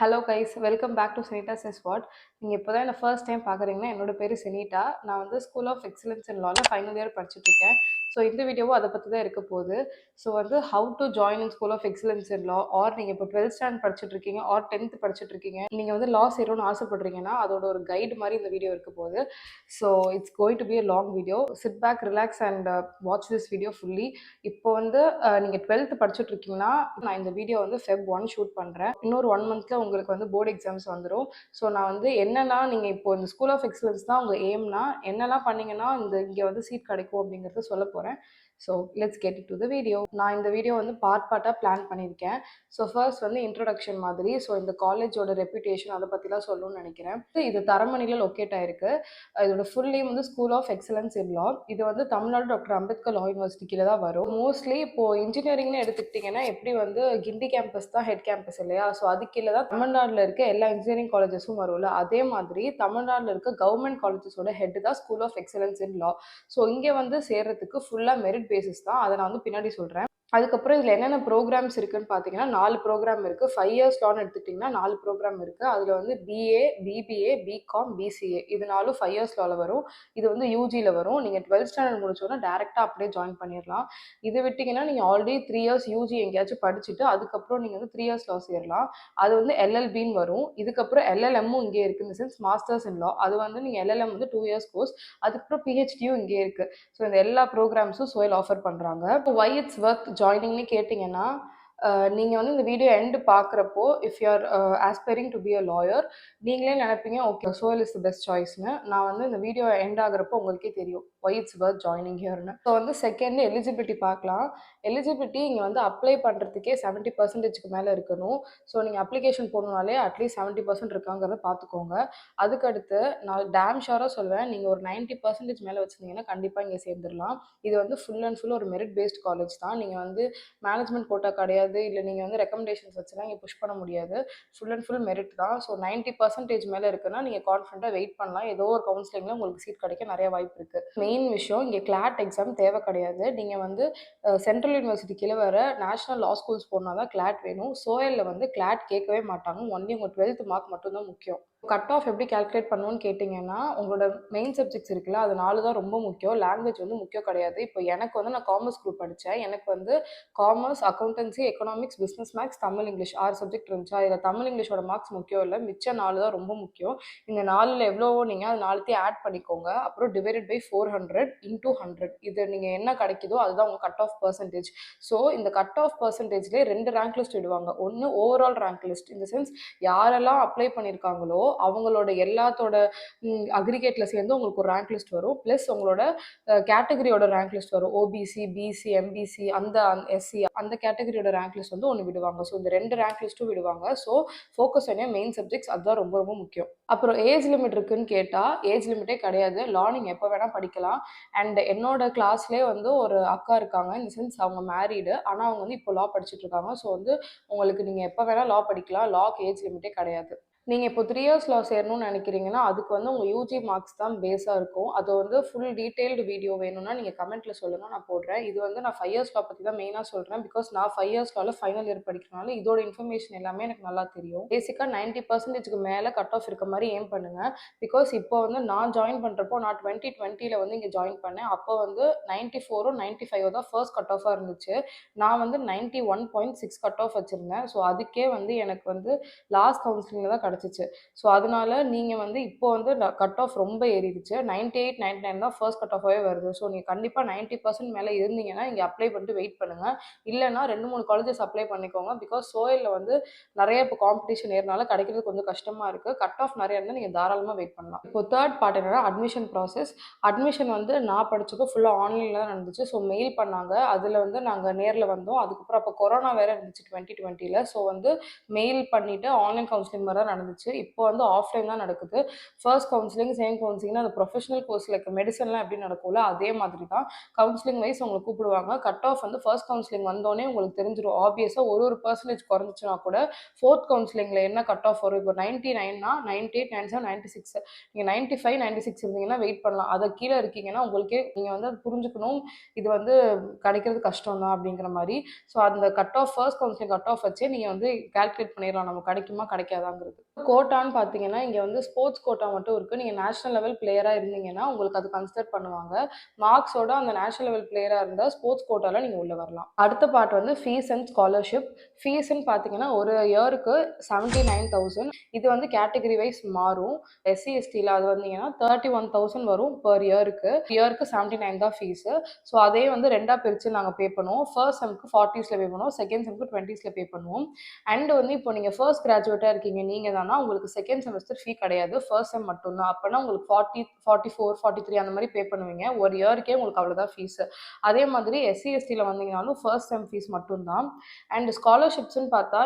Hello guys, welcome back to Sunita Says What. நீங்கள் இப்போ தான் என்ன ஃபர்ஸ்ட் டைம் பார்க்குறீங்கன்னா, என்னோட பேர் செனிட்டா. நான் வந்து ஸ்கூல் ஆஃப் எக்ஸலன்ஸ் இன் லாவில் ஃபைனல் இயர் படிச்சுட்ருக்கேன். ஸோ இந்த வீடியோவும் அதை பற்றி தான் இருக்க போகுது. ஸோ வந்து how to join in school of excellence in law, or நீங்கள் இப்போ 12th ஸ்டாண்டர்ட் படிச்சுட்ருக்கீங்க ஆர் 10th படிச்சுட்ருக்கீங்க, நீங்கள் வந்து லா சேரணும்னு ஆசைப்படுறீங்கன்னா அதோட ஒரு கைடு மாதிரி இந்த வீடியோ இருக்க போகுது. So it's going to be a long video. Sit back, relax and watch this video fully. இப்போ வந்து நீங்கள் 12th படிச்சுட்ருக்கீங்கன்னா நான் இந்த வீடியோ வந்து Feb 1 ஷூட் பண்ணுறேன். இன்னொரு 1 மந்த்தில் உங்களுக்கு வந்து போர்டு எக்ஸாம்ஸ் வந்துடும். ஸோ நான் வந்து என்னெல்லாம் நீங்கள் இப்போ இந்த ஸ்கூல் ஆஃப் எக்ஸலன்ஸ் தான் உங்கள் எய்ம்னா என்னெல்லாம் பண்ணீங்கன்னா இங்கே வந்து சீட் கிடைக்கும் அப்படிங்கிறத சொல்ல போகிறேன். So let's get it to the video. நான் இந்த வீடியோ வந்து பார்ட்டாக பிளான் பண்ணியிருக்கேன். ஸோ ஃபர்ஸ்ட் வந்து இன்ட்ரொடக்ஷன் மாதிரி, ஸோ இந்த காலேஜோட ரெப்யூட்டேஷன் அதை பற்றிலாம் சொல்லணும்னு நினைக்கிறேன். இது தரமணியில் லொக்கேட் ஆயிருக்கு. இதோட ஃபுல் நேம் வந்து ஸ்கூல் ஆஃப் எக்ஸலன்ஸ் இன் லா. இது வந்து தமிழ்நாடு டாக்டர் அம்பேத்கர் லா யூனிவர்சிட்டி கீழே தான் வரும். மோஸ்ட்லி இப்போது இன்ஜினியரிங்னு எடுத்துக்கிட்டிங்கன்னா எப்படி வந்து கிண்டி கேம்பஸ் தான் ஹெட் கேம்பஸ் இல்லையா? ஸோ அது கீழே தான் தமிழ்நாட்டில் இருக்க எல்லா இன்ஜினியரிங் காலேஜஸும் வரும்ல. அதே மாதிரி தமிழ்நாட்டில் இருக்க கவர்மெண்ட் காலேஜஸோட ஹெட் தான் school of excellence in law. So இங்கே வந்து சேர்றதுக்கு ஃபுல்லாக மெரிட் பேசிஸ் தான். அதை நான் வந்து பின்னாடி சொல்கிறேன். அதுக்கப்புறம் இதில் என்னென்ன ப்ரோக்ராம்ஸ் இருக்குன்னு பார்த்தீங்கன்னா 4 ப்ரோக்ராம் இருக்குது. 5 இயர்ஸ் லான்னு எடுத்துக்கிட்டிங்கன்னா 4 ப்ரோக்ராம் இருக்குது. அதில் வந்து பிஏ, பிபிஏ, பிகாம், பிசிஏ இது 4 5 இயர்ஸ் லாவில் வரும். இது வந்து யூஜியில் வரும். நீங்கள் 12th ஸ்டாண்டர்ட் முடிச்சோன்னா டேரெக்டாக அப்படியே ஜாயின் பண்ணிடலாம். இது விட்டிங்கன்னா நீங்கள் ஆல்ரெடி 3 இயர்ஸ் யூஜி எங்கேயாச்சும் படிச்சுட்டு அதுக்கப்புறம் நீங்கள் வந்து 3 இயர்ஸ் லா சேரலாம். அது வந்து எல்எல்பின்னு வரும். இதுக்கப்புறம் எல்எல்எம்மும் இங்கே இருக்குது, இந்த சென்ஸ் மாஸ்டர்ஸ் இன் லா. அது வந்து நீங்கள் எல்எல்எம் வந்து 2 இயர்ஸ் கோர்ஸ். அதுக்கப்புறம் பிஹெச்டியும் இங்கே இருக்குது. ஸோ இந்த எல்லா ப்ரோக்ராம்ஸும் சோயில் ஆஃபர் பண்ணுறாங்க. இப்போ வை இட்ஸ் ஒர்த் ஜாயினிங்னு கேட்டிங்கன்னா, நீங்கள் வந்து இந்த வீடியோ எண்டு பார்க்குறப்போ if you are aspiring to be a lawyer, நீங்களே நினைப்பீங்க okay SOEIL is the best சாய்ஸ்னு. நான் வந்து இந்த வீடியோ எண்ட் ஆகிறப்போ உங்களுக்கே தெரியும் வை இட்ஸ் ஒர்த் ஜாயினிங் ஹியர்னு. ஸோ வந்து செகண்ட் எலிஜிபிலிட்டி பார்க்கலாம். எலிஜிபிலிட்டி இங்கே வந்து அப்ளை பண்ணுறதுக்கே 70% மேலே இருக்கணும். ஸோ நீங்கள் அப்ளிகேஷன் போடணுனாலே அட்லீஸ்ட் 70% இருக்காங்கிறத பார்த்துக்கோங்க. அதுக்கடுத்து நான் டேம் ஷோராக சொல்வேன், நீங்கள் ஒரு 90% மேலே வச்சுருந்தீங்கன்னா கண்டிப்பாக இங்கே சேர்ந்துடலாம். இது வந்து ஃபுல் அண்ட் ஃபுல் ஒரு மெரிட் பேஸ்ட் காலேஜ் தான். நீங்கள் வந்து மேனேஜ்மெண்ட் கோட்டா கிடையாது, இல்லை நீங்கள் வந்து ரெக்கமெண்டேஷன்ஸ் வச்சுலாம் இங்கே புஷ் பண்ண முடியாது. ஃபுல் அண்ட் ஃபுல் மெரிட் தான். ஸோ 90% மேலே இருக்குன்னா நீங்கள் கான்ஃபிடண்ட்டாக வெயிட் பண்ணலாம். ஏதோ ஒரு கவுன்சிலிங்கில் உங்களுக்கு சீட் கிடைக்க நிறைய வாய்ப்பு இருக்குது. மெயின் விஷயம் இங்கே கிளாட் எக்ஸாம் தேவை கிடையாது. நீங்கள் வந்து சென்ட்ரல் யூனிவர்சிட்டி கீழே வர நேஷனல் லா ஸ்கூல்ஸ் போனால் தான் கிளாட் வேணும். சோயலில் வந்து கிளாட் கேட்கவே மாட்டாங்க. ஒன்லி உங்கள் 12th மார்க் மட்டும்தான் முக்கியம். கட் ஆஃப் எப்படி கால்குலேட் பண்ணுவோன்னு கேட்டிங்கன்னா, உங்களோட மெயின் சப்ஜெக்ட்ஸ் இருக்குல்ல அது 4 தான் ரொம்ப முக்கியம். லாங்குவேஜ் வந்து முக்கியம் கிடையாது. இப்போ எனக்கு வந்து நான் காமர்ஸ் குரூப் படித்தேன். எனக்கு வந்து commerce, accountancy, economics, business maths, Tamil, English 6 subject இருந்துச்சா. இதில் தமிழ் இங்கிலீஷோட மார்க்ஸ் முக்கியம் இல்லை, மிச்சம் 4 தான் ரொம்ப முக்கியம். இந்த 4ல் எவ்வளவோ நீங்கள் அது 4த்தையும் ஆட் பண்ணிக்கோங்க. அப்புறம் டிவைடட் பை 400 இன்டூ 100. இது நீங்கள் என்ன கிடைக்குதோ அதுதான் உங்கள் கட் ஆஃப் பர்சன்டேஜ். ஸோ இந்த கட் ஆஃப் பர்சன்டேஜ்லேயே 2 ரேங்க் லிஸ்ட் விடுவாங்க. ஒன்று ஓவரால் ரேங்க் லிஸ்ட், இந்த சென்ஸ் யாரெல்லாம் அப்ளை பண்ணியிருக்காங்களோ அவங்களோட எல்லாத்தோட அக்ரிகேட்டில் சேர்ந்து உங்களுக்கு ஒரு ரேங்க் லிஸ்ட் வரும். ப்ளஸ் உங்களோட கேட்டகரியோட ரேங்க் லிஸ்ட் வரும். ஓபிசி, பிசி, எம்பிசி, அந்த எஸ்சி அந்த கேட்டகரியோட ரேங்க் லிஸ்ட் வந்து ஒன்று விடுவாங்க. ஸோ இந்த 2 ரேங்க் லிஸ்ட்டும் விடுவாங்க. ஸோ ஃபோக்கஸ் பண்ண மெயின் சப்ஜெக்ட்ஸ் அதுதான் ரொம்ப ரொம்ப முக்கியம். அப்புறம் ஏஜ் லிமிட் இருக்குன்னு கேட்டால் ஏஜ் லிமிட்டே கிடையாது. லா நீங்கள் எப்போ வேணால் படிக்கலாம். அண்ட் என்னோட கிளாஸ்லேயே வந்து ஒரு அக்கா இருக்காங்க, இந்த சென்ஸ் அவங்க மேரீடு, ஆனால் அவங்க வந்து இப்போ லா படிச்சுட்டு இருக்காங்க. ஸோ வந்து உங்களுக்கு நீங்கள் எப்போ வேணால் லா படிக்கலாம். லாக்கு ஏஜ் லிமிட்டே கிடையாது. நீங்கள் இப்போ 3 இயர்ஸ் லா சேரணும்னு நினைக்கிறீங்கன்னா அதுக்கு வந்து உங்கள் யூஜி மார்க்ஸ் தான் பேஸாக இருக்கும். அது வந்து ஃபுல் டீட்டெயில்டு வீடியோ வேணும்னா நீங்கள் கமெண்ட்டில் சொல்லுங்கள், நான் போடுறேன். இது வந்து நான் 5 இயர்ஸ் லா பற்றி தான் மெயினாக சொல்கிறேன். பிகாஸ் நான் 5 இயர்ஸ் லாவில் ஃபைனல் இயர் படிக்கிறனால இதோட இன்ஃபர்மேஷன் எல்லாமே எனக்கு நல்லா தெரியும். பேசிக்காக 90%க்கு மேலே கட் ஆஃப் இருக்க மாதிரி ஏம் பண்ணுங்கள். பிகாஸ் இப்போ வந்து நான் ஜாயின் பண்ணுறப்போ நான் 2020 வந்து இங்கே ஜாயின் பண்ணேன். அப்போ வந்து 94 95 தான் ஃபர்ஸ்ட் கட் ஆஃபாக இருந்துச்சு. நான் வந்து 91.6 கட் ஆஃப் வச்சுருந்தேன். ஸோ அதுக்கே வந்து எனக்கு வந்து லாஸ்ட் கவுன்சிலிங்கில் தான் கிடச்சிச்சு. ஸோ அதனால நீங்கள் வந்து இப்போ வந்து கட் ஆஃப் ரொம்ப ஏறிடுச்சு. 98 99 தான் ஃபர்ஸ்ட் கட் ஆஃபாகவே வருது. ஸோ நீங்கள் கண்டிப்பாக 90% மேலே இருந்தீங்கன்னா இங்கே அப்ளை பண்ணிட்டு வெயிட் பண்ணுங்கள். இல்லைனா 2-3 காலேஜஸ் அப்ளை பண்ணிக்கோங்க. பிகாஸ் சோயலில் வந்து நிறைய இப்போ காம்படிஷன் ஏறினால கிடைக்கிறது கொஞ்சம் கஷ்டமாக இருக்குது. கட் ஆஃப் நிறைய இருந்தால் நீங்கள் தாராளமாக வெயிட் பண்ணலாம். இப்போ தேர்ட் பார்ட் என்னன்னா அட்மிஷன் ப்ராசஸ். அட்மிஷன் வந்து நான் படித்தப்போ ஃபுல்லாக ஆன்லைனில் தான் நடந்துச்சு. ஸோ மெயில் பண்ணாங்க, அதில் வந்து நாங்கள் நேரில் வந்தோம். அதுக்கப்புறம் அப்போ கொரோனா வேறு இருந்துச்சு 2020. ஸோ வந்து மெயில் பண்ணிவிட்டு ஆன்லைன் கவுன்சிலிங் மாதிரி தான் நடந்துச்சு. இப்போ வந்து ஆஃப்லைன் தான் நடக்குது. ஃபர்ஸ்ட் கவுன்சிலிங், செகண்ட் கவுன்சிலிங்னா அந்த ப்ரொஃபஷனல் கோர்ஸ் லைக் மெடிசன்லாம் எப்படி நடக்கும்ல, அதே மாதிரி தான். கவுன்சிலிங் வைஸ் உங்கள கூப்பிடுவாங்க. கட் ஆஃப் வந்து ஃபர்ஸ்ட் கவுன்சிலிங் வந்தோனே உங்களுக்கு தெரிஞ்சிரும். ஆப்வியஸா ஒரு பெர்சன்டேஜ் குறைஞ்சிச்சுனா கூட, ஃபோர்த் கவுன்சிலிங்ல என்ன கட் ஆஃப் வரும். இப்போ 99னா 98, 97, 96 நீங்க 95, 96 இருந்தீங்கன்னா வெயிட் பண்ணலாம். அத கீழ இருக்கீங்கன்னா, உங்களுக்கே நீங்க வந்து அது புரிஞ்சுக்கணும். இது வந்து கிடைக்கிறது கஷ்டம் தான் அப்படிங்கிற மாரி. ஸோ அந்த cut off first counselling cut off வச்சே நீங்க வந்து கால்குலேட் பண்ணிடலாம். நமக்கு கிடைக்குமா கிடைக்காதாங்கிறது. கோட்டான்னு பார்த்தீங்கன்னா, இங்க வந்து ஸ்போர்ட்ஸ் கோட்டா மட்டும் இருக்கு. நீங்க நேஷனல் லெவல் பிளேயரா இருந்தீங்கன்னா, உங்களுக்கு அது கன்சிடர் பண்ணுவாங்க. மார்க்ஸோட அந்த நேஷனல் லெவல் பிளேயரா இருந்தா ஸ்போர்ட்ஸ் கோட்டால நீங்க உள்ள வரலாம். அடுத்த பார்ட் வந்து ஃபீஸ் அண்ட் ஸ்காலர்ஷிப். ஃபீஸ்ன்னு பார்த்தீங்கன்னா, ஒரு இயருக்கு 79,000. இது வந்து கேட்டகரி வைஸ் மாறும். எஸ்சி, எஸ்டில அது வந்தீங்கன்னா 31,000 வரும் பெர் இயருக்கு. இயருக்கு 79 தான் ஃபீஸு. ஸோ அதே வந்து 2ஆ பிரிச்சு நாங்க பே பண்ணுவோம். ஃபர்ஸ்ட் செம்க்கு 40ஸ்ல பே பண்ணுவோம். செகண்ட் செம்க்கு 20ஸ்ல பே பண்ணுவோம். அண்ட் வந்து இப்போ நீங்க ஃபர்ஸ்ட் கிராஜுவேட்டா இருக்கீங்க நீங்க தானா, உங்களுக்கு செகண்ட் செமஸ்டர் ஃபீ கிடையாது. ஃபர்ஸ்ட் செம் மட்டும் தான். அப்பனா உங்களுக்கு 40, 44, 43 அந்த மாதிரி பே பண்ணுவீங்க. ஒரு இயருக்கே உங்களுக்கு அவ்வளோதான் ஃபீஸு. அதே மாதிரி எஸ்சி, எஸ்டில வந்தீங்கனாலும் ஃபர்ஸ்ட் செம் ஃபீஸ் மட்டும் தான். அண்ட் ஸ்காலர்ஷிப்ஸ்ன்னு பார்த்தா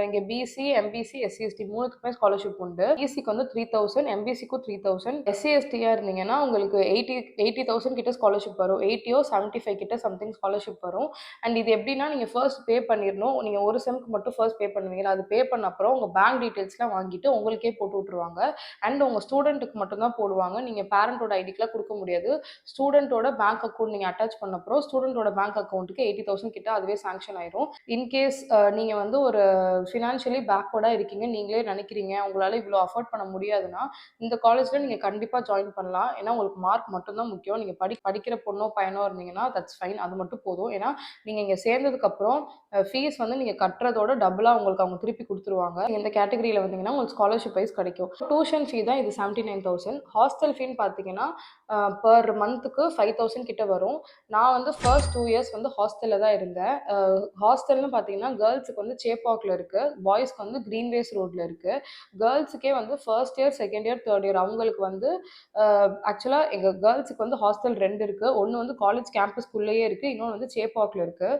இங்க பிசி, எம்பிசி, எஸ்சி, எஸ்டி 3த்துக்குமே ஸ்காலர்ஷிப் உண்டு. பிசிக்கு வந்து 3,000, எம்பிசிக்கும் 3,000. எஸ்சி, எஸ்டியா இருந்தீங்கன்னா உங்களுக்கு 80,000 கிட்ட ஸ்காலர்ஷிப் வரும். 80 75 கிட்ட சம்திங் ஸ்காலர்ஷிப் வரும். அண்ட் இது எப்படின்னா நீங்க ஃபர்ஸ்ட் பே பண்ணிடணும். நீங்க ஒரு செம்க்கு மட்டும் ஃபர்ஸ்ட் பே பண்ணுவீங்க. அது பே பண்ண அப்புறம் உங்க பேங்க் டீடைல்ஸ்லாம் வாங்கிட்டு உங்களுக்கே போட்டு விட்டுருவாங்க. அண்ட் உங்க ஸ்டூடெண்ட்டுக்கு மட்டும் தான் போடுவாங்க. நீங்க பேரண்டோட ஐடிக்குலாம் கொடுக்க முடியாது. ஸ்டூடெண்ட்டோட பேங்க் அக்கௌண்ட் நீங்க அட்டாச் பண்ண அப்புறம் ஸ்டூடெண்ட்டோட பேங்க் அக்கௌண்ட்டுக்கு 80,000 கிட்ட அதுவே சாங்ஷன் ஆயிரும். இன்கேஸ் நீங்க வந்து ஒரு ஃபினான்ஷியலி பேக்வர்டா இருக்கீங்க நீங்களே நினைக்கிறீங்க உங்களால இவ்வளோ அஃபோர்ட் பண்ண முடியாதுன்னா இந்த காலேஜ்ல நீங்க கண்டிப்பா ஜாயின் பண்ணலாம். ஏன்னா உங்களுக்கு மார்க் மட்டும் தான் முக்கியம். நீங்க படிக்கிற பொண்ணோ பையனோ இருந்தீங்கன்னா தட்ஸ் ஃபைன். அது மட்டும் போதும். ஏன்னா நீங்க இங்க சேர்ந்ததுக்கு அப்புறம் ஃபீஸ் வந்து நீங்க கட்டுறதோட டபுளா உங்களுக்கு அவங்க திருப்பி கொடுத்துருவாங்க. இந்த கேட்டகரியில வந்தீங்கன்னா உங்களுக்கு ஸ்காலர்ஷிப் வைஸ் கிடைக்கும். டியூஷன் ஃபீ தான் இது 79,000. ஹாஸ்டல் ஃபீன்னு பார்த்தீங்கன்னா பர் மந்த்துக்கு 5,000 கிட்ட வரும். நான் வந்து ஃபர்ஸ்ட் 2 இயர்ஸ் வந்து ஹாஸ்டல்ல தான் இருந்தேன். ஹாஸ்டல்னு பார்த்தீங்கன்னா கேர்ள்ஸுக்கு வந்து சேப்பாக்ல இருக்கு. பாய்ஸ்க்கு வந்து கிரீன்வேஸ் ரோட்ல இருக்கு. கேர்ள்ஸுக்கே வந்து first year, second year, third year அவங்களுக்கு வந்து ஆக்சுவலா எங்க கேர்ள்ஸுக்கு வந்து ஹாஸ்டல் 2 இருக்கு. ஒன்னு வந்து காலேஜ் கேம்பஸ்க்குள்ளேயே இருக்கு. இன்னொன்னு வந்து சேப்பாக்ல இருக்கு.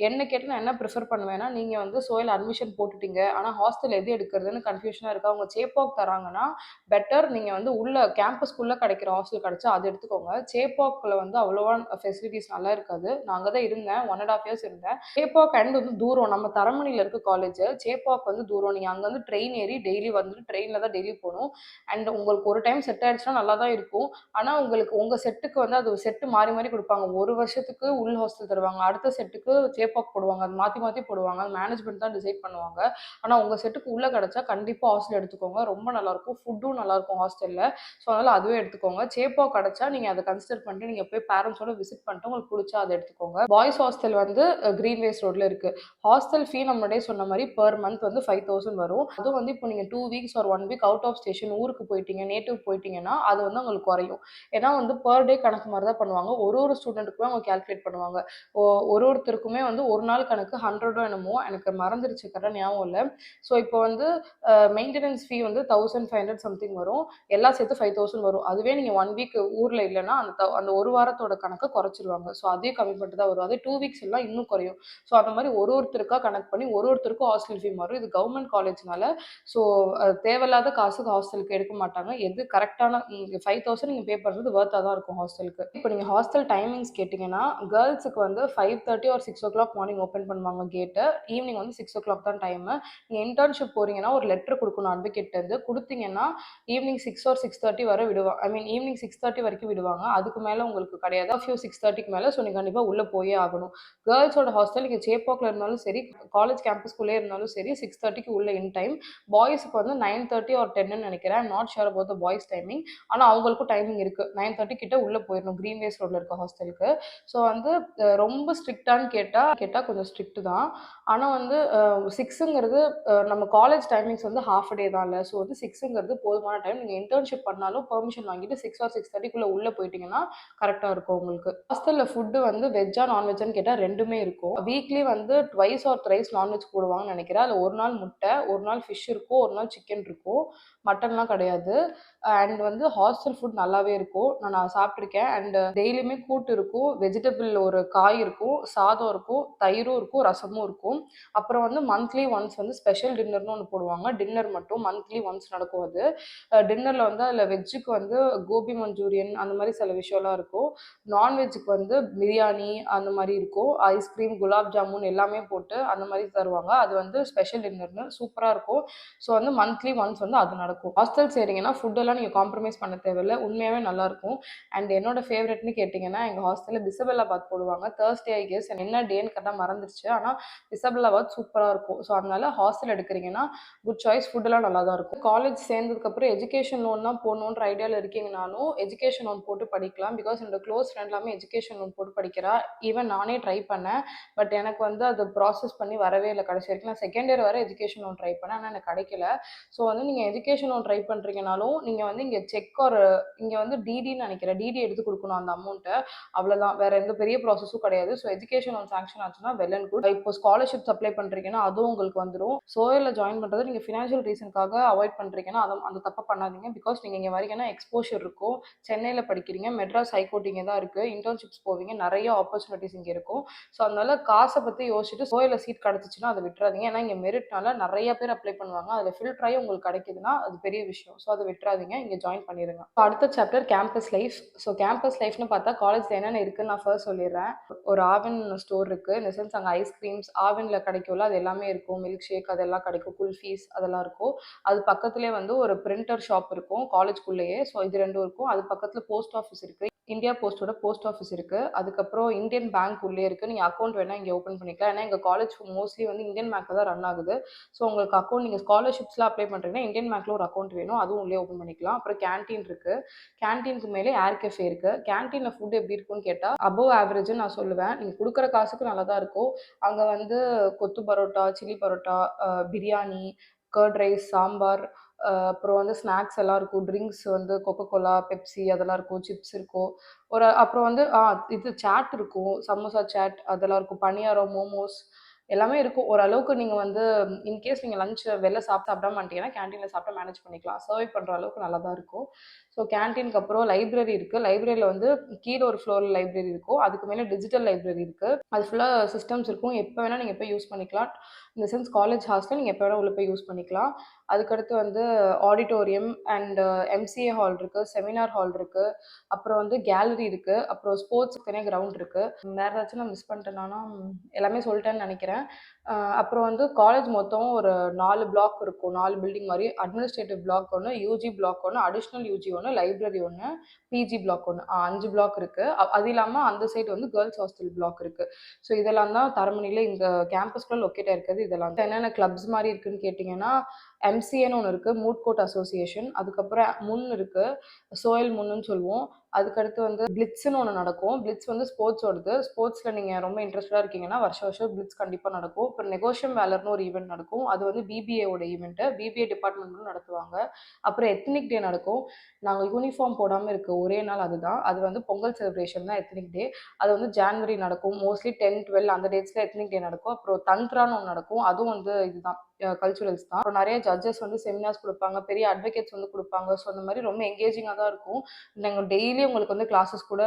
என்ன கேட்டா நான் என்ன ப்ரிஃபர் பண்ணுவேன்னா, நீங்க வந்து சோயில அட்மிஷன் போட்டுட்டீங்க. ஆனா ஹாஸ்டல் எது எடுக்கிறதுன்னு கன்ஃபியூஷனா இருக்கு. அவங்க சேப்பாக் தராங்கன்னா பெட்டர் நீங்க வந்து உள்ள கேம்பஸ்க்குள்ள கிடைக்கிற ஹாஸ்டல் கிடைச்சா அது எடுத்துக்கோங்க. சேப்பாக்ல வந்து அவ்வளவா ஃபெசிலிட்டிஸ் நல்லா இருக்காது. நான் அங்க தான் இருந்தேன். 1 1/2 இயர்ஸ் இருந்தேன். சேப்பாக் அண்ட் வந்து தூரம். நம்ம தரமணியில இருக்க காலேஜ். சேப்பாக் வந்து தூரம். நீங்க அங்க வந்து ட்ரெயின் ஏறி டெய்லி வந்துட்டு ட்ரெயின்ல தான் டெய்லி போணும். அண்ட் உங்களுக்கு ஒரு டைம் செட் ஆயிடுச்சுன்னா நல்லா தான் இருக்கும். ஆனா உங்களுக்கு உங்க செட்டுக்கு வந்து அது செட்டு மாறி மாறி கொடுப்பாங்க. ஒரு வருஷத்துக்கு உள் ஹாஸ்டல் தருவாங்க. அடுத்த செட்டுக்கு சேப்பாக் போடுவாங்க. அது மாத்தி மாத்தி போடுவாங்க. அது மேனேஜ்மெண்ட் தான் டிசைட் பண்ணுவாங்க. ஆனா உங்க செட்டுக்கு உள்ள கிடைச்சா கண்டிப்பா ஹாஸ்டல் எடுத்துக்கோங்க. ரொம்ப நல்லா இருக்கும். ஃபுட்டும் நல்லா இருக்கும் ஹாஸ்டல்ல. ஸோ அதனால அதுவே எடுத்துக்கோங்க. சேப்பாக் கிடைச்சா நீங்க அதை கன்சிடர் பண்ணிட்டு நீங்க போய் பேரண்ட்ஸோட விசிட் பண்ணிட்டு உங்களுக்கு பிடிச்சா அதை எடுத்துக்கோங்க. பாய்ஸ் ஹாஸ்டல் வந்து கிரீன்வேஸ் ரோட்ல இருக்கு. ஹாஸ்டல் ஃபீ நம்ம முன்னாடியே சொன்ன மாதிரி பெர் மந்த் வந்து 5,000 வரும். அதுவும் வந்து இப்போ நீங்க 2 வீக்ஸ் ஒரு 1 வீக் அவுட் ஆஃப் ஸ்டேஷன் ஊருக்கு போயிட்டீங்க, நேட்டிவ் போயிட்டீங்கன்னா அது வந்து உங்களுக்கு குறையும். ஏன்னா வந்து பெர் டே கணக்கு மாதிரி தான் பண்ணுவாங்க. ஒரு ஸ்டூடெண்ட்டுக்குமே அவங்க கால்குலேட் பண்ணுவாங்க. ஒருத்தருக்குமே வந்து ஒரு நாள் கணக்கு 100 என்னமோ எனக்கு மறந்துருச்சு கரெக்டாக ஞாபகம் இல்லை. ஸோ இப்போ வந்து மெயின்டெனன்ஸ் ஃபீ வந்து 1,500 சம்திங் வரும். எல்லாம் சேர்த்து 5,000 வரும். அதுவே நீங்க 1 வீக் ஊர்ல இல்லைன்னா அந்த ஒரு வாரத்தோட கணக்கை குறைச்சிருவாங்க. ஸோ அதையும் கம்மி பண்ணிட்டு தான் வரும். அதே 2 வீக்ஸ் எல்லாம் இன்னும் குறையும். ஸோ அந்த மாதிரி ஒருத்தருக்கா கணக்கு பண்ணி ஒருத்தருக்கும் ஹாஸ்டல் ஃபீ மாறும். இது கவர்மெண்ட் காலேஜ்னால ஸோ தேவையில்லாத காசுக்கு ஹாஸ்டலுக்கு எடுக்க மாட்டாங்க. எது கரெக்டான 5,000 நீங்க பே பண்றது வர்த்தா தான் இருக்கும் ஹாஸ்டலுக்கு. இப்போ நீங்க ஹாஸ்டல் டைமிங்ஸ் கேட்டீங்கன்னா கேர்ள்ஸுக்கு வந்து 5:30 ஆர் 6 o'clock மார்னிங் ஓப்பன் பண்ணுவாங்க கேட்டு. ஈவினிங் வந்து 6 o'clock தான் டைமு. நீங்க இன்டர்ன்ஷிப் போறீங்கன்னா ஒரு லெட்டர் கொடுக்கணும் அட்வொகேட் இருந்து. கொடுத்தீங்கன்னா ஈவினிங் 6 ஆர் 6:30 வரை விடுவாங்க. ஐ மீன் ஈவினிங் 6:30 வரைக்கும் விடுவாங்க. அதுக்கு மேல உங்களுக்கு கிடையாது. ஃபியூ 6:30க்கு மேல ஸோ நீங்க கண்டிப்பா உள்ள போயே ஆகணும். கேர்ள்ஸோட ஹாஸ்டல் நீங்க சேப்பாக்ல இருந்தாலும் சரி, காலேஜ் கேம்பஸ்குள்ளே இருந்தாலும் சரி 6:30க்கு உள்ள இன் டைம். பாய்ஸுக்கு வந்து 9:30 ஆர் 10ன்னு நினைக்கிறேன். I'm not sure about the boys timing. ஆனா அவங்களுக்கும் டைமிங் இருக்கு. 9:30 கிட்ட உள்ள போயிடணும் கிரீன்வேஸ் ரோட்ல இருக்க ஹாஸ்டலுக்கு. ஸோ வந்து ரொம்ப ஸ்ட்ரிக்டான்னு கேட்டா கொஞ்சம் ஸ்ட்ரிக்ட் தான். ஆனா வந்து 6ங்கிறது நம்ம காலேஜ் டைமிங்ஸ் வந்து ஹாஃப் டே தான் இல்லை. ஸோ வந்து 6ங்கிறது போதுமான டைம். நீங்கள் இன்டர்ன்ஷிப் பண்ணாலும் பெர்மிஷன் வாங்கிட்டு 6 ஆர் 6:30க்குள்ளே உள்ளே போயிட்டீங்கன்னா கரெக்டாக இருக்கும் உங்களுக்கு. ஹாஸ்டலில் ஃபுட்டு வந்து வெஜ்ஜா நான்வெஜ்ஜான்னு கேட்டால் ரெண்டுமே இருக்கும். வீக்லி வந்து ட்வைஸ் ஆர் த்ரைஸ் நான்வெஜ் போடுவாங்கன்னு நினைக்கிறேன். அதில் ஒரு நாள் முட்டை, ஒரு நாள் ஃபிஷ் இருக்கும், ஒரு நாள் சிக்கன் இருக்கும். மட்டன்லாம் கிடையாது. அண்ட் வந்து ஹாஸ்டல் ஃபுட் நல்லாவே இருக்கும். நான் சாப்பிட்ருக்கேன். அண்ட் டெய்லியுமே கூட்டு இருக்கும், வெஜிடபிள் ஒரு காய் இருக்கும், சாதம் இருக்கும், தயிரும் இருக்கும், ரசமும் இருக்கும். அப்புறம் வந்து மந்த்லி ஒன்ஸ் வந்து ஸ்பெஷல் டின்னர்னு ஒன்று போடுவாங்க. டின்னர் டின்னர் மட்டும் மந்த்லி ஒன்ஸ் நடக்கும். அது டின்னரில் வந்து அதில் வெஜ்ஜுக்கு வந்து கோபி மஞ்சூரியன் அந்த மாதிரி சில விஷயம்லாம் இருக்கும். நான்வெஜ்ஜுக்கு வந்து பிரியாணி அந்த மாதிரி இருக்கும். ஐஸ்கிரீம், குலாப் ஜாமுன் எல்லாமே போட்டு அந்த மாதிரி தருவாங்க. அது வந்து ஸ்பெஷல் டின்னர்னு சூப்பராக இருக்கும். ஸோ வந்து மந்த்லி ஒன்ஸ் வந்து அது நடக்கும். ஹாஸ்டல் செய்கிறீங்கன்னா ஃபுட்டெல்லாம் நீங்கள் காம்ப்ரமைஸ் பண்ண தேவையில்லை, உண்மையாகவே நல்லாயிருக்கும். அண்ட் என்னோட ஃபேவரெட்னு கேட்டிங்கன்னா எங்கள் ஹாஸ்டலில் பிசபெல்லாபாத் போடுவாங்க. தேர்ஸ்டே ஐ கெஸ், என்ன டேன்னு கரெக்டாக மறந்துருச்சு. ஆனால் பிசபெல்லாபாத் சூப்பராக இருக்கும். ஸோ அதனால ஹாஸ்டல் எடுக்கிறீங்கன்னா குட் சாய்ஸ். ஃபுட்டெல்லாம் நல்லா தான் இருக்கும். காலேஜ் சேர்ந்ததுக்கப்புறம் எஜுகேஷன் லோன் தான் போடணுன்ற ஐடியாவில் இருக்கீங்கனாலும் எஜுகேஷன் லோன் போட்டு படிக்கலாம். பிகாஸ் என்னோட க்ளோஸ் ஃப்ரெண்ட் எல்லாமே எஜுகேஷன் லோன் போட்டு படிக்கிறா. ஈவன் நானே ட்ரை பண்ணேன். பட் எனக்கு வந்து அது ப்ராசஸ் பண்ணி வரவே இல்லை கடைசி வரைக்கும். நான் செகண்ட் இயர் வரை எஜுகேஷன் லோன் ட்ரை பண்ணேன், ஆனால் எனக்கு கிடைக்கல. ஸோ வந்து நீங்கள் எஜுகேஷன் லோன் ட்ரை பண்ணுறீங்கனாலும் நீங்கள் வந்து இங்கே செக் ஒரு இங்கே வந்து டிடின்னு நினைக்கிறேன், டிடி எடுத்து கொடுக்கணும் அந்த அமௌண்ட்டை. அவ்வளோதான், வேற எந்த பெரிய ப்ராசஸும் கிடையாது. ஸோ எஜுகேஷன் லோன் சாங்ஷன் ஆச்சுன்னா வெல் அண்ட் குட். இப்போ ஸ்காலர்ஷிப்ஸ் அப்ளை பண்ணுறீங்கன்னா அதுவும் உங்களுக்கு வந்துடும். சோயலில் ஜாயின் பண்ணுறது நீங்கள் ஃபினான்ஷியல் ரீசனுக்காக அவாய்ட் பண்ணுறீங்கன்னா அந்த தப்பை பண்ணாதீங்க. பிகாஸ் நீங்கள் இங்கே வரீங்கன்னா எக்ஸ்போஷர் இருக்கும். சென்னையில் படிக்கிறீங்க, மெட்ராஸ் ஹைகோர்ட் இங்கே தான் இருக்குது, இன்டர்ன்ஷிப்ஸ் போவீங்க, நிறைய ஆப்பர்ச்சுனிட்டிஸ் இங்கே இருக்கும். ஸோ அதனால காசை பற்றி யோசிச்சுட்டு சோயலில் சீட் கிடச்சிச்சின்னா அதை விட்டுறாதீங்க. ஏன்னா இங்கே மெரிட்னால நிறைய பேர் அப்ளை பண்ணுவாங்க. அதில் ஃபில்டர் ஆகி உங்களுக்கு கிடைக்குதுன்னா அது பெரிய விஷயம். ஸோ அதை விட்டுறாதீங்க, இங்கே ஜாயின் பண்ணிடுங்க. அடுத்த chapter campus life. So campus லைஃப்னு பார்த்தா காலேஜில் என்னென்ன இருக்குன்னு நான் ஃபர்ஸ்ட் சொல்லிடுறேன். ஒரு ஆவின் ஸ்டோர் இருக்குது. இந்த சென்ஸ் அங்கே ஐஸ்கிரீம்ஸ் ஆவினில் கிடைக்கும்ல அது எல்லாமே இருக்கும். மில்க் ஷேக் அதெல்லாம் கிடைக்கும். குல்ஃபீஸ் அதெல்லாம் இருக்கும். அது பக்கத்துலேயே வந்து ஒரு பிரிண்டர் ஷாப் இருக்கும் காலேஜ்குள்ளேயே. ஸோ இது ரெண்டும் இருக்கும். அது பக்கத்தில் போஸ்ட் ஆஃபீஸ் இருக்குது. இந்தியா போஸ்ட்டோட போஸ்ட் ஆஃபீஸ் இருக்குது. அதுக்கப்புறம் இந்தியன் பேங்க் உள்ளே இருக்குது. நீங்கள் அக்கௌண்ட் வேணால் இங்கே ஓப்பன் பண்ணிக்கலாம். ஏன்னா எங்கள் காலேஜ் மோஸ்ட்லி வந்து இந்தியன் பேங்க்கில் தான் ரன் ஆகுது. ஸோ உங்களுக்கு அக்கௌண்ட் நீங்கள் ஸ்காலர்ஷிப்ஸ்லாம் அப்ளை பண்ணுறீங்கன்னா இந்தியன் பேங்க்கில் ஒரு அக்கௌண்ட் வேணும், அதுவும் உள்ளே ஓப்பன் பண்ணிக்கலாம். அப்புறம் கேன்டீன் இருக்குது. கேன்டீனுக்கு மேலே ஏர் கெஃபே இருக்குது. கேன்டீனில் ஃபுட் எப்படி இருக்குன்னு கேட்டால் அபவ் ஆவரேஜ்னு நான் சொல்லுவேன். நீங்கள் கொடுக்குற காசுக்கு நல்லா தான் இருக்கும். அங்கே வந்து kothu parotta, chilli parotta, biryani, curd rice, sambar, அப்புறம் வந்து ஸ்நாக்ஸ் எல்லாம் இருக்கும். ட்ரிங்க்ஸ் வந்து கொக்கோ கோலா, பெப்சி அதெல்லாம் இருக்கும். சிப்ஸ் இருக்கும். அப்புறம் வந்து இது சாட் இருக்கும். சமோசா சாட் அதெல்லாம் இருக்கும். பணியாரம், மோமோஸ் எல்லாமே இருக்கும். ஓரளவுக்கு நீங்கள் வந்து இன்கேஸ் நீங்கள் லஞ்ச் வெளில சாப்பிடாம வந்துட்டீங்கன்னா கேன்டீனில் சாப்பிட்டு மேனேஜ் பண்ணிக்கலாம். சர்வ் பண்ணுற அளவுக்கு நல்லா தான் இருக்கும். ஸோ கேன்டீனுக்கு அப்புறம் லைப்ரரி இருக்குது. லைப்ரரியில் வந்து கீழே ஒரு ஃப்ளோரில் லைப்ரரி இருக்கும். அதுக்கு மேலே டிஜிட்டல் லைப்ரரி இருக்குது. அது ஃபுல்லாக சிஸ்டம்ஸ் இருக்கும். எப்போ வேணால் நீங்கள் போய் யூஸ் பண்ணிக்கலாம். இந்த சென்ஸ் காலேஜ் ஹாஸ்டல் நீங்கள் எப்போ வேணால் உள்ள போய் யூஸ் பண்ணிக்கலாம். அதுக்கடுத்து வந்து ஆடிட்டோரியம் அண்ட் எம்சிஏ ஹால் இருக்குது. செமினார் ஹால் இருக்குது. அப்புறம் வந்து கேலரி இருக்குது. அப்புறம் ஸ்போர்ட்ஸ்க்கு தனியாக கிரவுண்ட் இருக்குது. வேறு ஏதாச்சும் நான் மிஸ் பண்ணிட்டேன்னா எல்லாமே சொல்லிட்டேன்னு நினைக்கிறேன். அப்புறம் வந்து காலேஜ் மொத்தம் ஒரு 4 பிளாக் இருக்கும். 4 பில்டிங் மாதிரி. அட்மினிஸ்ட்ரேட்டிவ் பிளாக் ஒன்று, யூஜி பிளாக் ஒன்று, அடிஷ்னல் யூஜி ஒன்று, லைப்ரரி ஒன்று, பிஜி பிளாக் ஒன்று. 5 பிளாக் இருக்குது. அது இல்லாமல் அந்த சைடு வந்து கேர்ள்ஸ் ஹாஸ்டல் பிளாக் இருக்குது. ஸோ இதெல்லாம் தான் தரமணியில் இந்த கேம்பஸ்க்குள்ள லொக்கேட் ஆயிருக்குது. இதெல்லாம் என்னென்ன கிளப்ஸ் மாதிரி இருக்குன்னு கேட்டிங்கன்னா எம்சிஏன்னு ஒன்று இருக்குது, மூட் கோர்ட் அசோசியேஷன். அதுக்கப்புறம் முன் இருக்குது, சோயல் முன்னு சொல்லுவோம். அதுக்கடுத்து வந்து பிளிட்ஸ்ன்னு ஒன்று நடக்கும். பிளிட்ஸ் வந்து ஸ்போர்ட்ஸோடது. ஸ்போர்ட்ஸில் நீங்கள் ரொம்ப இன்ட்ரெஸ்டாக இருக்கீங்கன்னா வருஷம் பிளிட்ஸ் கண்டிப்பாக நடக்கும். அப்புறம் நெகோஷியம் வேலர்னு ஒரு ஈவெண்ட் நடக்கும். அது வந்து பிபிஏவோட ஈவெண்ட்டு. பிபிஏ டிபார்ட்மெண்ட்டும் நடத்துவாங்க. அப்புறம் எத்னிக் டே நடக்கும். நாங்கள் யூனிஃபார்ம் போடாமல் இருக்க ஒரே நாள் அதுதான். அது வந்து பொங்கல் செலிப்ரேஷன் தான் எத்னிக் டே. அது வந்து ஜான்வரி நடக்கும். மோஸ்ட்லி 10, 12 அந்த டேட்ஸில் எத்னிக் டே நடக்கும். அப்புறம் தந்த்ரான்னு ஒன்று நடக்கும். அதுவும் வந்து இதுதான் கல்ச்சுரல்ஸ் தான். அப்புறம் நிறைய ஜட்ஜஸ் வந்து செமினார்ஸ் கொடுப்பாங்க, பெரிய அட்வொகேட்ஸ் வந்து கொடுப்பாங்க. ஸோ அந்த மாதிரி ரொம்ப எங்கேஜிங்காக தான் இருக்கும். நாங்கள் டெய்லி உங்களுக்கு வந்து கிளாஸஸ் கூட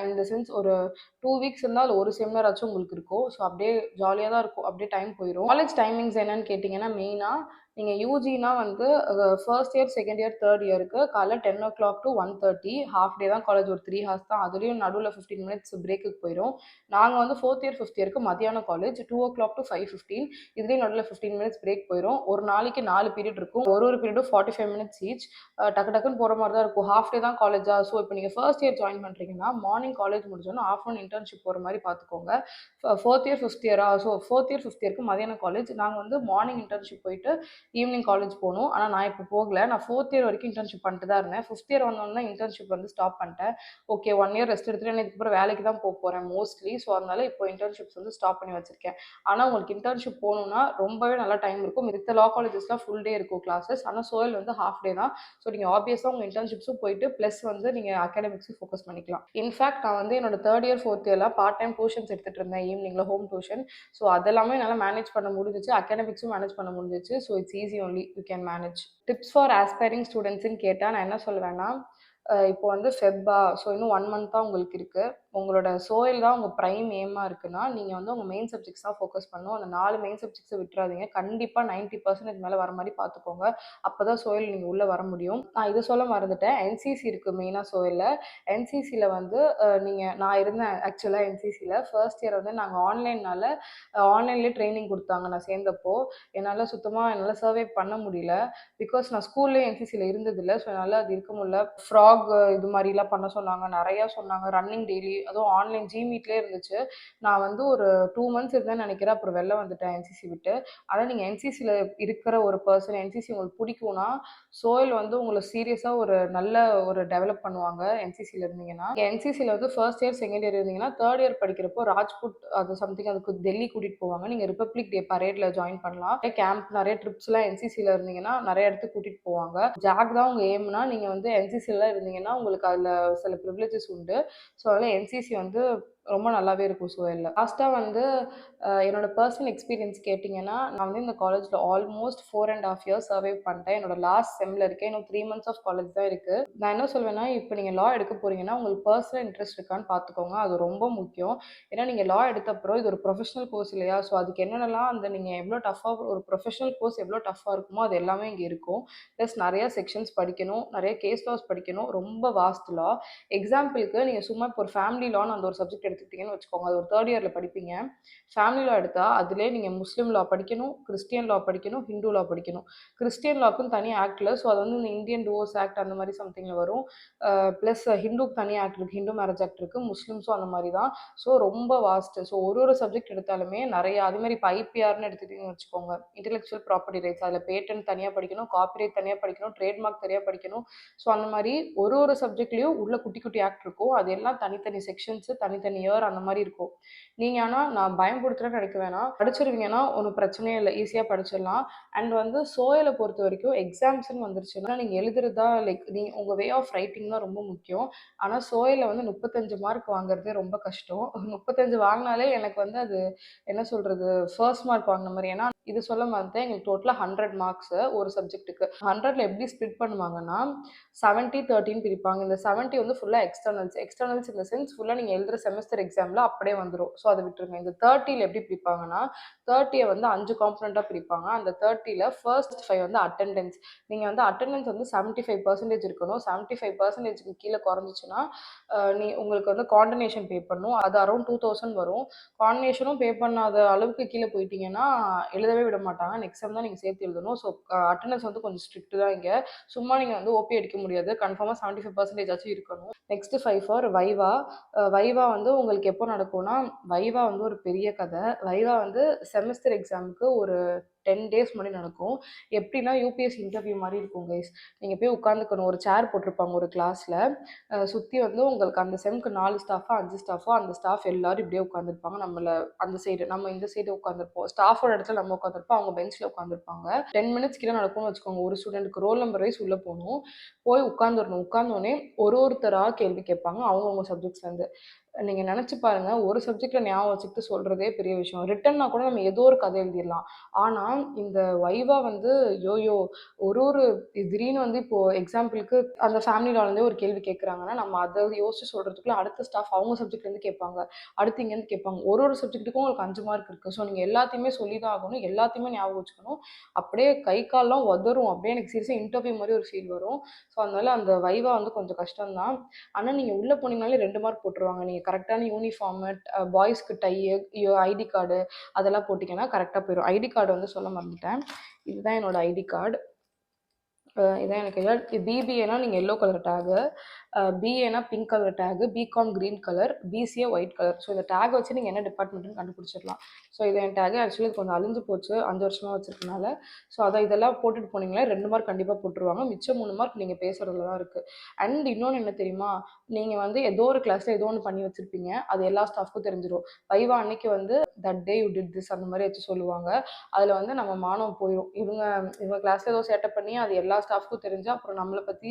இந்த சென்ஸ் ஒரு 2 வீக்ஸ் இருந்தால் ஒரு செமினார் ஆச்சும் உங்களுக்கு இருக்கும். ஸோ அப்படியே ஜாலியாக தான் இருக்கும். அப்படியே டைம் போயிடும். காலேஜ் டைமிங்ஸ் என்னன்னு கேட்டிங்கன்னா மெயினாக நீங்கள் யூஜினா வந்து first year, second year, third இயருக்கு காலைல 10 o'clock to 1:30 ஹாஃப் டே தான் காலேஜ். ஒரு 3 hours தான். அதுலேயும் நடுவில் 15 minutes பிரேக்குக்கு போயிடும். நாங்கள் வந்து ஃபோர்த் இயர், ஃபிஃப்த் இயருக்கு மதியானம் காலேஜ் 2 o'clock to 5:15. இதுலேயும் நடுவில் 15 minutes பிரேக் போயிடும். ஒரு நாளைக்கு 4 பீரியட் இருக்கும். ஒரு பீரியடும் 45 minutes ஈச். டக்கு டக்குன்னு போகிற மாதிரி தான் இருக்கும். ஹாஃப் டே தான் காலேஜா. ஸோ இப்போ நீங்கள் ஃபர்ஸ்ட் இயர் ஜாயின் பண்ணுறீங்கன்னா மார்னிங் காலேஜ் முடிஞ்சோன்னா ஆஃப்டர்நூன் இன்டர்ன்ஷிப் போகிற மாதிரி பார்த்துக்கோங்க. ஃபோர்த் இயர், ஃபிஃப்த் இயரா? ஸோ ஃபோர்த் இயர், ஃபிஃப்த் இயருக்கு மதியானம் காலேஜ். நாங்கள் வந்து மார்னிங் இன்டர்ன்ஷிப் போயிட்டு ஈவினிங் காலேஜ் போகணும். ஆனால் நான் இப்போ போகல. நான் ஃபோர்த் இயர் வரைக்கும் இன்டர்ன்ஷிப் பண்ணிட்டு தான் இருந்தேன். ஃபிஃப்த் இயர் வந்தோன்னா இன்டர்ன்ஷிப் வந்து ஸ்டாப் பண்ணிட்டேன். ஓகே 1 year ரெஸ்ட் எடுத்துட்டு நான் இதுக்கப்புறம் வேலைக்கு தான் போகிறேன் மோஸ்ட்லி. ஸோ அதனால இப்போ இன்டர்ன்ஷிப்ஸ் வந்து ஸ்டாப் பண்ணி வச்சிருக்கேன். ஆனால் உங்களுக்கு இன்டர்ன்ஷிப் போகணுன்னா ரொம்பவே நல்லா டைம் இருக்கும். மித்த லா காலேஜஸ்லாம் ஃபுல் டே இருக்கும் கிளாஸஸ். ஆனால் சோயல் வந்து ஹாஃப் டே தான். ஸோ நீங்கள் ஆப்வியஸாக உங்கள் இன்டர்ன்ஷிப்ஸும் போயிட்டு ப்ளஸ் வந்து நீங்கள் அகாடமிக்ஸும் ஃபோக்கஸ் பண்ணிக்கலாம். இன்ஃபேக்ட் நான் வந்து என்னோட தேர்ட் இயர், ஃபோர்த் இயர்லாம் பார்ட் டைம் டியூஷன்ஸ் எடுத்துகிட்டு இருந்தேன் ஈவினிங்கில், ஹோம் டியூஷன். ஸோ அதெல்லாமே என்னால் மேனேஜ் பண்ண முடிஞ்சிச்சு. அகாடமிக்ஸும் மேனேஜ் பண்ண முடிஞ்சிச்சு. So it's easy only, you can manage. Tips for aspiring ஸ்டூடெண்ட்ஸ்ன்னு கேட்டால் நான் என்ன சொல்லுவேன்னா, இப்போ வந்து ஃபெப்பா, ஸோ இன்னும் 1 மந்த் தான் உங்களுக்கு இருக்கு. உங்களோட சோயல் தான் உங்க பிரைம் எய்மா இருக்குன்னா, நீங்க வந்து உங்க மெயின் சப்ஜெக்ட்ஸ் தான் ஃபோக்கஸ் பண்ணணும். அந்த 4 மெயின் சப்ஜெக்ட்ஸ விட்டுறாதீங்க. கண்டிப்பா 90% மேல வர மாரி பார்த்துக்கோங்க. அப்பதான் சோயல் நீங்க உள்ள வர முடியும். நான் இத சொல்ல மறந்துட்டேன். என்சிசி இருக்கு மெயினா சோயல்ல. என்சிசில வந்து நான் இருந்தேன் ஆக்சுவலா என்சிசில. ஃபர்ஸ்ட் இயர் வந்து நாங்க ஆன்லைன்லேயே ட்ரெய்னிங் குடுத்தாங்க நான் சேர்ந்தப்போ. என்னால சர்வை பண்ண முடியல. பிகாஸ் நான் ஸ்கூல்லயே என்சிசில இருந்ததில்ல. ஸோ என்னால அது இருக்க முடியல. ஃப்ராக் இது மாரிலாம் பண்ண சொன்னாங்க. நெறையா சொன்னாங்க. ரன்னிங் டெய்லி அதுவும் ஆன்லைன் ஜிமீட்லயே இருந்துச்சு. நான் வந்து ஒரு 2 மந்த்ஸ் இருந்தேன்னு நெனைக்கிறேன். அப்புறம் வெளில வந்துட்டேன் என்சிசி விட்டு. ஆனா நீங்க என்சிசில இருக்கிற ஒரு பெர்சன், என்சிசி உங்களுக்கு பிடிக்கும்னா, சோயல் வந்து உங்கள சீரியஸா நல்ல டெவலப் பண்ணுவாங்க என்சிசில இருந்தீங்கன்னா. என்சிசில வந்து ஃபர்ஸ்ட் இயர், செகண்ட் இயர் இருந்தீங்கன்னா, 3 இயர் படிக்கிறப்போ ராஜ்புட் அது சம்திங் அதுக்கு டெல்லி கூட்டிட்டு போவாங்க. நீங்க ரிப்பப்ளிக் டே பரேட்ல ஜாயின் பண்ணலாம். கேம்ப் நெறைய ட்ரிப்ஸ்லாம் என்சிசில இருந்தீங்கன்னா, நெறைய இடத்துக்கு கூட்டிட்டு போவாங்க. ஜாக் தான் உங்க எய்ம்னா, நீங்க வந்து என்சிசில இருந்தீங்கன்னா, உங்களுக்கு அதுல சில பிரிவிலேஜஸ் உண்டு. ஸோ அதனால என்சிசி வந்து ரொம்ப நல்லாவே இருக்கும் சோயல்ல. லாஸ்ட்டா வந்து என்னோட பர்சனல் எக்ஸ்பீரியன்ஸ் கேட்டிங்கன்னா, நான் வந்து இந்த காலேஜ்ல ஆல்மோஸ்ட் 4 1/2 இயர்ஸ் சர்வை பண்ணிட்டேன். என்னோட லாஸ்ட் செம்ல இருக்கேன். இன்னும் 3 மந்த்ஸ் ஆஃப் காலேஜ் தான் இருக்கு. நான் என்ன சொல்வேன்னா, இப்ப நீங்க லா எடுக்க போறீங்கன்னா, உங்களுக்கு பர்சனல் இன்ட்ரெஸ்ட் இருக்கான்னு பார்த்துக்கோங்க. அது ரொம்ப முக்கியம். ஏன்னா நீங்க லா எடுத்த அப்புறம் இது ஒரு ப்ரொஃபஷனல் கோர்ஸ் இல்லையா? ஸோ அதுக்கு என்னென்னலாம் நீங்க எவ்வளோ டஃப்பா ஒரு ப்ரொஃபஷனல் கோர்ஸ் எவ்வளோ டஃப்பா இருக்குமோ, அது எல்லாமே இங்க இருக்கும். ப்ளஸ் நெறைய செக்ஷன்ஸ் படிக்கணும். நெறைய கேஸ் லாஸ் படிக்கணும். ரொம்ப வாஸ்ட் லா. எக்ஸாம்பிளுக்கு நீங்க சும்மா இப்போ ஒரு ஃபேமிலி லான்னு அந்த ஒரு சப்ஜெக்ட் எடுத்துக்கிட்டீங்கன்னு வச்சுக்கோங்க. அது ஒரு 3 இயர்ல படிப்பீங்க. ஃபேமிலி லா எடுத்தா அதிலேயே நீங்க முஸ்லீம் லா படிக்கணும், கிறிஸ்டியன் லா படிக்கணும், ஹிந்து லா படிக்கணும். கிறிஸ்டியன் லாக்குன்னு தனி ஆக்ட்ல ஸோ அது வந்து இந்த இந்தியன் டிவோர்ஸ் ஆக்ட் அந்த மாரி சம்திங்ல வரும். ப்ளஸ் ஹிந்துக்கு தனி ஆக்ட் இருக்கு. ஹிந்து மேரேஜ் ஆக்ட் இருக்கு. முஸ்லிம்ஸும் அந்த மாரி தான். ஸோ ரொம்ப வாஸ்ட். ஸோ ஒரு சப்ஜெக்ட் எடுத்தாலுமே நெறைய அதேமாரி இப்போ ஐபிஆர்ன்னு எடுத்துக்கிட்டீங்கன்னு வச்சுக்கோங்க. Intellectual property rights. அதில பேட்டன்ட் தனியா படிக்கணும், காப்பிரைட் தனியா படிக்கணும், ட்ரேட்மார்க் தனியா படிக்கணும். ஸோ அந்த மாரி ஒரு சப்ஜெக்ட்லயும் உள்ள குட்டி குட்டி ஆக்ட் இருக்கும். அது எல்லாம் தனித்தனி செக்ஷன்ஸ், தனித்தனி இயர் அந்த மாரி இருக்கும். நீங்க ஆனா நான் பயம்புடுத்துறேன்னு நெனைக்க வேணாம். படிச்சிருவீங்கன்னா ஒண்ணும் பிரச்சனையே இல்ல. ஈஸியா படிச்சிடலாம். அண்ட் வந்து சோயல பொறுத்தவரைக்கும் எக்ஸாம்ஸ்ன்னு வந்துருச்சுன்னா, நீங்க எழுதுறதா உங்க வே ஆஃப் ரைட்டிங் தான் ரொம்ப முக்கியம். ஆனா சோயல்ல வந்து 35 மார்க் வாங்குறதே ரொம்ப கஷ்டம். 35 வாங்குனாலே எனக்கு வந்து அது என்ன சொல்றது? ஃபர்ஸ்ட் மார்க் வாங்குன மாரி. ஏன்னா இது சொல்ல மறந்துட்டேன். எங்களுக்கு டோட்டலா 100 மார்க்ஸு ஒரு சப்ஜெக்ட்டுக்கு. 100ல எப்படி ஸ்ப்ளிட் பண்ணுவாங்கன்னா, 70, 30ன்னு பிரிப்பாங்க. இந்த 70 வந்து ஃபுல்லா externals. Externals in the sense ஃபுல்லா நீங்க எழுதுற செமஸ்டர் எக்ஸாம்ல அப்படியே வந்துரும். ஸோ அத விட்டுருங்க. இந்த 30ல எப்படி பிரிப்பாங்கன்னா, 30ய வந்து 5 காம்போனன்ட்டா பிரிப்பாங்க. அந்த 30ல ஃபர்ஸ்ட் 5 வந்து அட்டெண்டன்ஸ். நீங்க வந்து அட்டெண்டன்ஸ் வந்து 75% இருக்கணும். 75%க்கு கீழ குறைஞ்சுச்சுன்னா, உங்களுக்கு வந்து காண்டனேஷன் பே பண்ணணும். அது அரவுண்ட் 2000 வரும். காண்டனேஷனும் பே பண்ணாத அளவுக்கு கீழ போயிட்டீங்கன்னா, எழுதவே விட மாட்டாங்க. நெக்ஸ்ட் செம் தான் நீங்க சேர்த்து எழுதணும். ஸோ அட்டெண்டன்ஸ் வந்து கொஞ்சம் ஸ்ட்ரிக்ட் தான் இங்க. சும்மா நீங்க வந்து ஓபி அடிக்க முடியாது. கன்ஃபார்மா 75% ஆச்சும் இருக்கணும். நெக்ஸ்ட் 5 ஃபார் வைவா. வைவா வந்து உங்களுக்கு எப்போ நடக்கும்னா, வைவா வந்து ஒரு பெரிய கதை. வைவா வந்து செமஸ்டர் எக்ஸாமுக்கு ஒரு 10 டேஸ் முன்னாடி நடக்கும். எப்படின்னா யூபிஎஸ்சி இன்டர்வியூ மாரி இருக்கும் கைஸ். நீங்க போய் உட்காந்துக்கணும். ஒரு சேர் போட்டிருப்பாங்க ஒரு கிளாஸ்ல. சுத்தி வந்து உங்களுக்கு அந்த செம்க்கு 4 ஸ்டாஃபா, 5 ஸ்டாஃபா, அந்த ஸ்டாஃப் எல்லாரும் இப்படியே உட்காந்துருப்பாங்க. அந்த சைடு, நம்ம இந்த சைடு உட்காந்துருப்போம். ஸ்டாஃபோட இடத்துல நம்ம உட்காந்துருப்போம். அவங்க பெஞ்ச்ல உட்காந்துருப்பாங்க. 10 மினிட்ஸ் கிட்ட நடக்கும்னு வச்சுக்கோங்க. ஒரு ஸ்டூடெண்ட்க்கு ரோல் நம்பர் வைஸ் உள்ள போணும். போய் உட்காந்துரணும். உட்காந்தோனே ஒருத்தரா கேள்வி கேட்பாங்க. அவங்கவங்க சப்ஜெக்ட்ஸ்லேருந்து. நீங்க நெனச்சு பாருங்க. ஒரு சப்ஜெக்ட்ல ஞாபகம் வச்சுக்கிட்டு சொல்றதே பெரிய விஷயம். ரிட்டன்னா கூட நம்ம ஏதோ ஒரு கதை எழுதிரலாம். ஆனா, இந்த வைவா வந்து ஐயோயோ! ஒரு ஒரு திடீர்னு வந்து இப்போ எக்ஸாம்பிளுக்கு அந்த ஃபேமிலி லாலேருந்தே ஒரு கேள்வி கேட்குறாங்கன்னா, நம்ம அத யோசிச்சு சொல்றதுக்குள்ள அடுத்த ஸ்டாஃப் அவங்க சப்ஜெக்ட்லேருந்து கேட்பாங்க. அடுத்து இங்கேருந்து கேட்பாங்க. ஒரு சப்ஜெக்ட்டுக்கும் உங்களுக்கு 5 மார்க் இருக்கு. ஸோ நீங்க எல்லாத்தையுமே சொல்லி தான் ஆகணும். எல்லாத்தையுமே ஞாபகம் வச்சுக்கணும். அப்படியே கை கால்லாம் உதறும். அப்படியே எனக்கு சீரியஸா இன்டர்வியூ மாரி ஒரு ஃபீல் வரும். ஸோ அதனால அந்த வைவா வந்து கொஞ்சம் கஷ்டம் தான். ஆனா, நீங்க உள்ள போனீங்கனாலே 2 மார்க் போட்டுருவாங்க. நீங்க கரெக்ட்டான யூனிஃபார்மு, பாய்ஸ்க்கு டையு, ஐடி கார்டு அதெல்லாம் போட்டீங்கன்னா கரெக்ட்டா போயிரும். ஐடி கார்டு வந்து சொல்ல மறந்துட்டேன். இதுதான் என்னோட ஐடி கார்டு. இதான் எனக்கு பிபிஏனா நீங்க எல்லோ கலர் டேகு, பிஏனா pink colour tag, BCom green colour, BCA white colour. So இந்த டேக் வச்சு நீங்க என்ன டிபார்ட்மெண்ட்னு கண்டுபிடிச்சிடலாம். ஸோ இது என் டேகு. ஆக்சுவலி இது கொஞ்சம் அழிஞ்சு போச்சு 5 வருஷமா வச்சிருக்கனால. ஸோ அதான் இதெல்லாம் போட்டுட்டு போனீங்களா 2 மார்க் கண்டிப்பா போட்டுருவாங்க. மிச்சம் 3 மார்க் நீங்க பேசுறதுல தான் இருக்கு. அண்ட் இன்னொன்னு என்ன தெரியுமா? நீங்க வந்து ஏதோ ஒரு கிளாஸ்ல ஏதோ ஒண்ணு பண்ணி வச்சிருப்பீங்க. அது எல்லா ஸ்டாஃப்க்கும் தெரிஞ்சிரும். வைவா அன்னைக்கு வந்து that day you did this அந்த மாரி வச்சு சொல்லுவாங்க. அதுல வந்து நம்ம மானம் போயிரும். இவங்க கிளாஸ்ல ஏதோ சேட்டை பண்ணி அது எல்லா ஸ்டாஃப்க்கும் தெரிஞ்சா அப்புறம் நம்மள பத்தி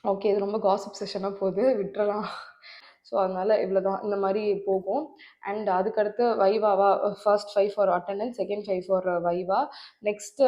ஓகே இது ரொம்ப காசிப் செஷனா போகுது விட்டுறலாம். ஸோ அதனால் இவ்வளோ தான் இந்த மாதிரி போகும். அண்ட் அதுக்கடுத்து வைவாவா, first 5 for attendance, second 5 for viva. Next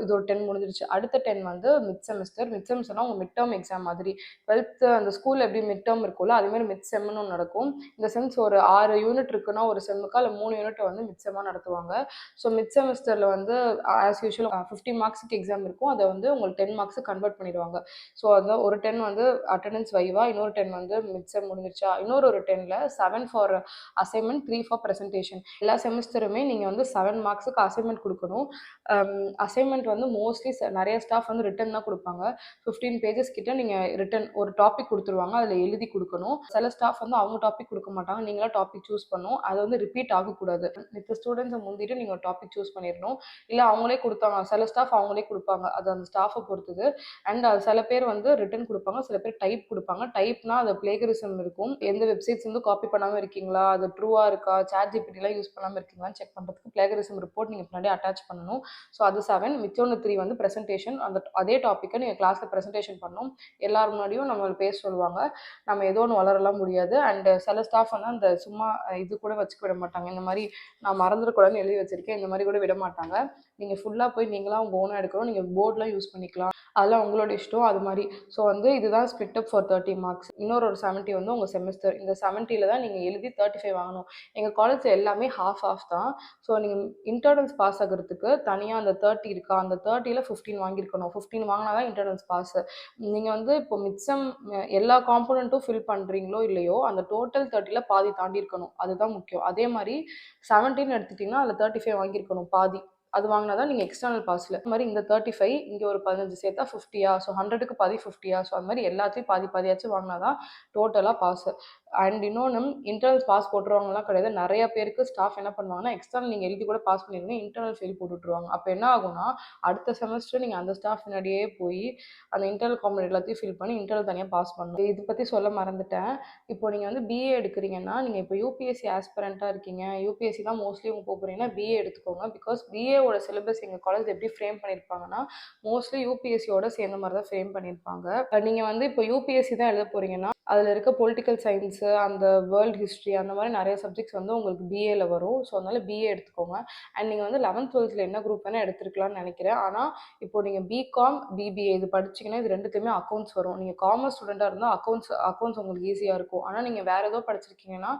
இது ஒரு 10 முடிஞ்சிருச்சு. அடுத்த 10 வந்து மிட் செமஸ்டர். மிட் செமஸ்டர்னா உங்கள் மிட் டேர்ம் எக்ஸாம் மாதிரி 12th அந்த ஸ்கூலில் எப்படி மிட் டேர்ம் இருக்கும்ல அதேமாதிரி மிட் செம்னு ஒன்று நடக்கும். இந்த சென்ஸ் ஒரு 6 யூனிட் இருக்குன்னா ஒரு செம்முக்கா இல்லை 3 யூனிட் வந்து மிட் செம்மாக நடத்துவாங்க. ஸோ மிட் செமஸ்டரில் வந்து ஆஸ் யூஷுவல் 50 மார்க்ஸுக்கு எக்ஸாம் இருக்கும். அதை வந்து உங்களுக்கு 10 மார்க்ஸுக்கு கன்வெர்ட் பண்ணிடுவாங்க. ஸோ அதில் ஒரு 10 வந்து அட்டெண்டன்ஸ் வைவா, இன்னொரு 10 வந்து மிட் செம் முடிஞ்சிருச்சா, இன்னொரு 10ல் 7 ஃபார் அசைன்மெண்ட், 3 ஃபார் ப்ரெசன்டேஷன். எல்லா செமஸ்டருமே நீங்கள் வந்து 7 மார்க்ஸுக்கு அசைன்மெண்ட் கொடுக்கணும். அசைன்மெண்ட் வந்து மோஸ்ட்லி நிறைய ஸ்டாஃப் வந்து ரிட்டன் தான் கொடுப்பாங்க. 15 பேஜஸ் கிட்ட நீங்கள் ரிட்டன் ஒரு டாபிக் கொடுத்துருவாங்க, அதில் எழுதி கொடுக்கணும். சில ஸ்டாஃப் வந்து அவங்க டாபிக் கொடுக்க மாட்டாங்க, நீங்களாம் டாபிக் சூஸ் பண்ணணும். அது வந்து ரிப்பீட் ஆகக்கூடாது. மித்த ஸ்டூடெண்ட்ஸை முந்திட்டு நீங்கள் டாபிக் சூஸ் பண்ணிடணும். இல்லை அவங்களே கொடுத்தாங்க, சில ஸ்டாஃப் அவங்களே கொடுப்பாங்க, அது அந்த ஸ்டாஃபை பொறுத்தது. அண்ட் சில பேர் வந்து ரிட்டன் கொடுப்பாங்க, சில பேர் டைப் கொடுப்பாங்க. டைப்னா அது பிளேகரிசம் இருக்கும். எந்த வெப்சைட்ஸ் வந்து காப்பி பண்ணாமல் இருக்கீங்களா, அது ட்ரூவாக இருக்கா, சாட் ஜிபிடிலாம் யூஸ் பண்ணாமல் இருக்கீங்களான்னு செக் பண்ணுறதுக்கு பிளேகரிசம் ரிப்போர்ட் நீங்கள் முன்னாடி அட்டாச் பண்ணணும். ஸோ அது 7. மிச்சோன்னு 3 வந்து ப்ரெசன்டேஷன். அதே டாப்பிக்கை நீங்கள் கிளாஸில் ப்ரெசன்டேஷன் பண்ணணும். எல்லார் முன்னாடியும் நம்மளை பேச சொல்லுவாங்க. நம்ம ஏதோ ஒன்று வளரலாம் முடியாது. அண்ட் சில ஸ்டாஃப் வந்து அந்த சும்மா இது கூட வச்சுக்க விட மாட்டாங்க. இந்த மாதிரி நான் மறந்துடக்கூடாதுன்னு எழுதி வச்சிருக்கேன், இந்த மாதிரி கூட விட மாட்டாங்க. நீங்கள் ஃபுல்லாக போய் நீங்களாம் உங்கள் ஓனாக எடுக்கணும். நீங்கள் போர்டெலாம் யூஸ் பண்ணிக்கலாம், அதெல்லாம் உங்களோட இஷ்டம். அது மாதிரி ஸோ வந்து இதுதான் ஸ்பிளிட் அப் ஃபார் 30 மார்க்ஸ். இன்னொரு 70 வந்து உங்கள் செமஸ்டர். இந்த 70ல் தான் நீங்கள் எழுதி 35 வாங்கணும். எங்கள் காலேஜில் எல்லாமே ஹாஃப் தான். ஸோ நீங்கள் இன்டர்னல்ஸ் பாஸ் ஆகிறதுக்கு தனியாக அந்த 30 இருக்கா, அந்த 30ல் 15 வாங்கியிருக்கணும். 15 வாங்கினா தான் இன்டர்னல்ஸ் பாஸ். நீங்கள் வந்து இப்போ மிச்சம் எல்லா காம்போனண்ட்டும் ஃபில் பண்ணுறீங்களோ இல்லையோ, அந்த டோட்டல் 30ல் பாதி தாண்டி இருக்கணும். அதுதான் முக்கியம். அதே மாதிரி 17 எடுத்துட்டிங்கன்னா அதில் 35 வாங்கியிருக்கணும் பாதி. அது வாங்கினா தான் நீங்கள் எக்ஸ்டர்னல் பாஸில். அது மாதிரி இந்த 35 இங்கே ஒரு 15 சேர்த்தா 50யா, ஸோ 100க்கு பாதி 50யா, ஸோ அது மாதிரி எல்லாத்தையும் பாதி பாதியாச்சும் வாங்கினா தான் டோட்டலாக பாஸு. அண்ட் இன்னொன்று, இன்டர்னல் பாஸ் போட்டுருவாங்கலாம் கிடையாது. நிறைய பேருக்கு ஸ்டாஃப் என்ன பண்ணுவாங்கன்னா, எக்ஸ்டர்னல் நீங்கள் எழுதி கூட பாஸ் பண்ணிடுங்க, இன்டர்னல் ஃபெயில் போட்டு விட்ருவாங்க. அப்போ என்ன ஆகும்னா, அடுத்த செமஸ்டர் நீங்கள் அந்த ஸ்டாஃப் முன்னாடியே போய் அந்த இன்டர்னல் காம்பனண்ட் எல்லாத்தையும் ஃபில் பண்ணி இன்டர்னல் தனியாக பாஸ் பண்ணணும். இதை பற்றி சொல்ல மறந்துட்டேன். இப்போ நீங்கள் வந்து பிஏ எடுக்கிறீங்கன்னா, நீங்கள் இப்போ யூபிஎஸ்சி ஆஸ்பிரண்ட்டாக இருக்கீங்க, யூபிஎஸ்சி தான் மோஸ்ட்லி உங்கள் போகிறீங்கன்னா பிஏ எடுத்துக்கோங்க. பிகாஸ் பிஏவோட சிலபஸ் எங்கள் காலேஜ் எப்படி ஃப்ரேம் பண்ணியிருப்பாங்கன்னா, மோஸ்ட்லி யூபிஎஸ்சியோட சேர்ந்த மாதிரி தான் ஃப்ரேம் பண்ணியிருப்பாங்க. நீங்கள் வந்து இப்போ யூபிஎஸ்சி தான் எழுத போகிறீங்கன்னா, அதில் இருக்க பொலிட்டிக்கல் சயின்ஸு, அந்த வேர்ல்டு ஹிஸ்ட்ரி, அந்த மாதிரி நிறைய சப்ஜெக்ட்ஸ் வந்து உங்களுக்கு பிஏல வரும். ஸோ அதனால் பிஏ எடுத்துக்கோங்க. அண்ட் நீங்கள் வந்து 11th 12th என்ன குரூப் வேணால் எடுத்துருக்கலாம்னு நினைக்கிறேன். ஆனால் இப்போ நீங்கள் பிகாம், பிபிஏ இது படிச்சிங்கன்னா இது ரெண்டுத்தையுமே அக்கௌண்ட்ஸ் வரும். நீங்கள் காமர்ஸ் ஸ்டூடெண்ட்டாக இருந்தால் அக்கௌண்ட்ஸ் உங்களுக்கு ஈஸியாக இருக்கும். ஆனால் நீங்கள் வேறு ஏதோ படிச்சிருக்கீங்கன்னா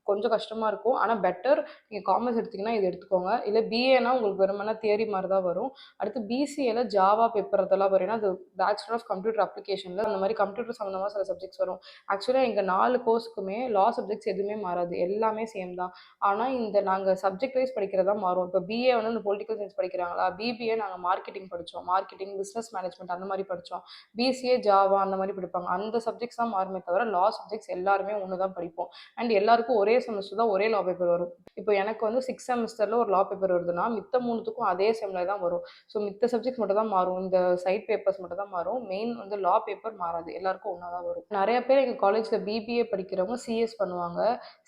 கொஞ்சம் கஷ்டமாக இருக்கும். ஆனால் பெட்டர் நீங்கள் காமர்ஸ் எடுத்திங்கன்னா இது எடுத்துக்கோங்க. இல்லை பிஏனா உங்களுக்கு வெறுமனா தியரி மாதிரி தான் வரும். அடுத்து பிசிஏல ஜாவா பேப்பர் அதெல்லாம் வரும். ஏன்னா அது பேச்சுலர் ஆஃப் கம்ப்யூட்டர் அப்ளிகேஷனில் அந்த மாதிரி கம்ப்யூட்டர் சம்மந்தமாக சில சப்ஜெக்ட்ஸ் வரும். ஆக்சுவலாக எங்கள் 4 கோர்ஸுக்குமே லா சப்ஜெக்ட்ஸ் எதுவுமே மாறாது, எல்லாமே சேம் தான். ஆனால் இந்த நாங்கள் சப்ஜெக்ட் வைஸ் படிக்கிறதா மாறும். இப்போ பிஏ வந்து இந்த பொலிட்டிக்கல் சயின்ஸ் படிக்கிறாங்களா, பிபிஏ நாங்கள் மார்க்கெட்டிங் படித்தோம், மார்க்கெட்டிங் பிஸ்னஸ் மேனேஜ்மெண்ட் அந்த மாதிரி படித்தோம். பிசிஏ ஜாவா அந்த மாதிரி படிப்பாங்க. அந்த சப்ஜெக்ட்ஸ் தான் மாறுமே தவிர லா சப்ஜெக்ட்ஸ் எல்லாருமே ஒன்று தான் படிப்போம். அண்ட் எல்லாருக்கும் ஒரே செமஸ்டர் தான் ஒரே லா பேப்பர் வரும். இப்போ எனக்கு வந்து 6 செமஸ்டரில் ஒரு லா பேப்பர் வருதுன்னா மித்த 3த்துக்கும் அதே செம்மில் தான் வரும். ஸோ மித்த சப்ஜெக்ட்ஸ் மட்டும் தான் மாறும், இந்த சைட் பேப்பர்ஸ் மட்டும் தான் மாறும். மெயின் வந்து லா பேப்பர் மாறாது, எல்லாருக்கும் ஒன்றா தான் வரும். நிறைய பேர் எங்கள் காலேஜில் பிபிஏ படிக்கிறவங்க சிஎஸ் பண்ணுவாங்க.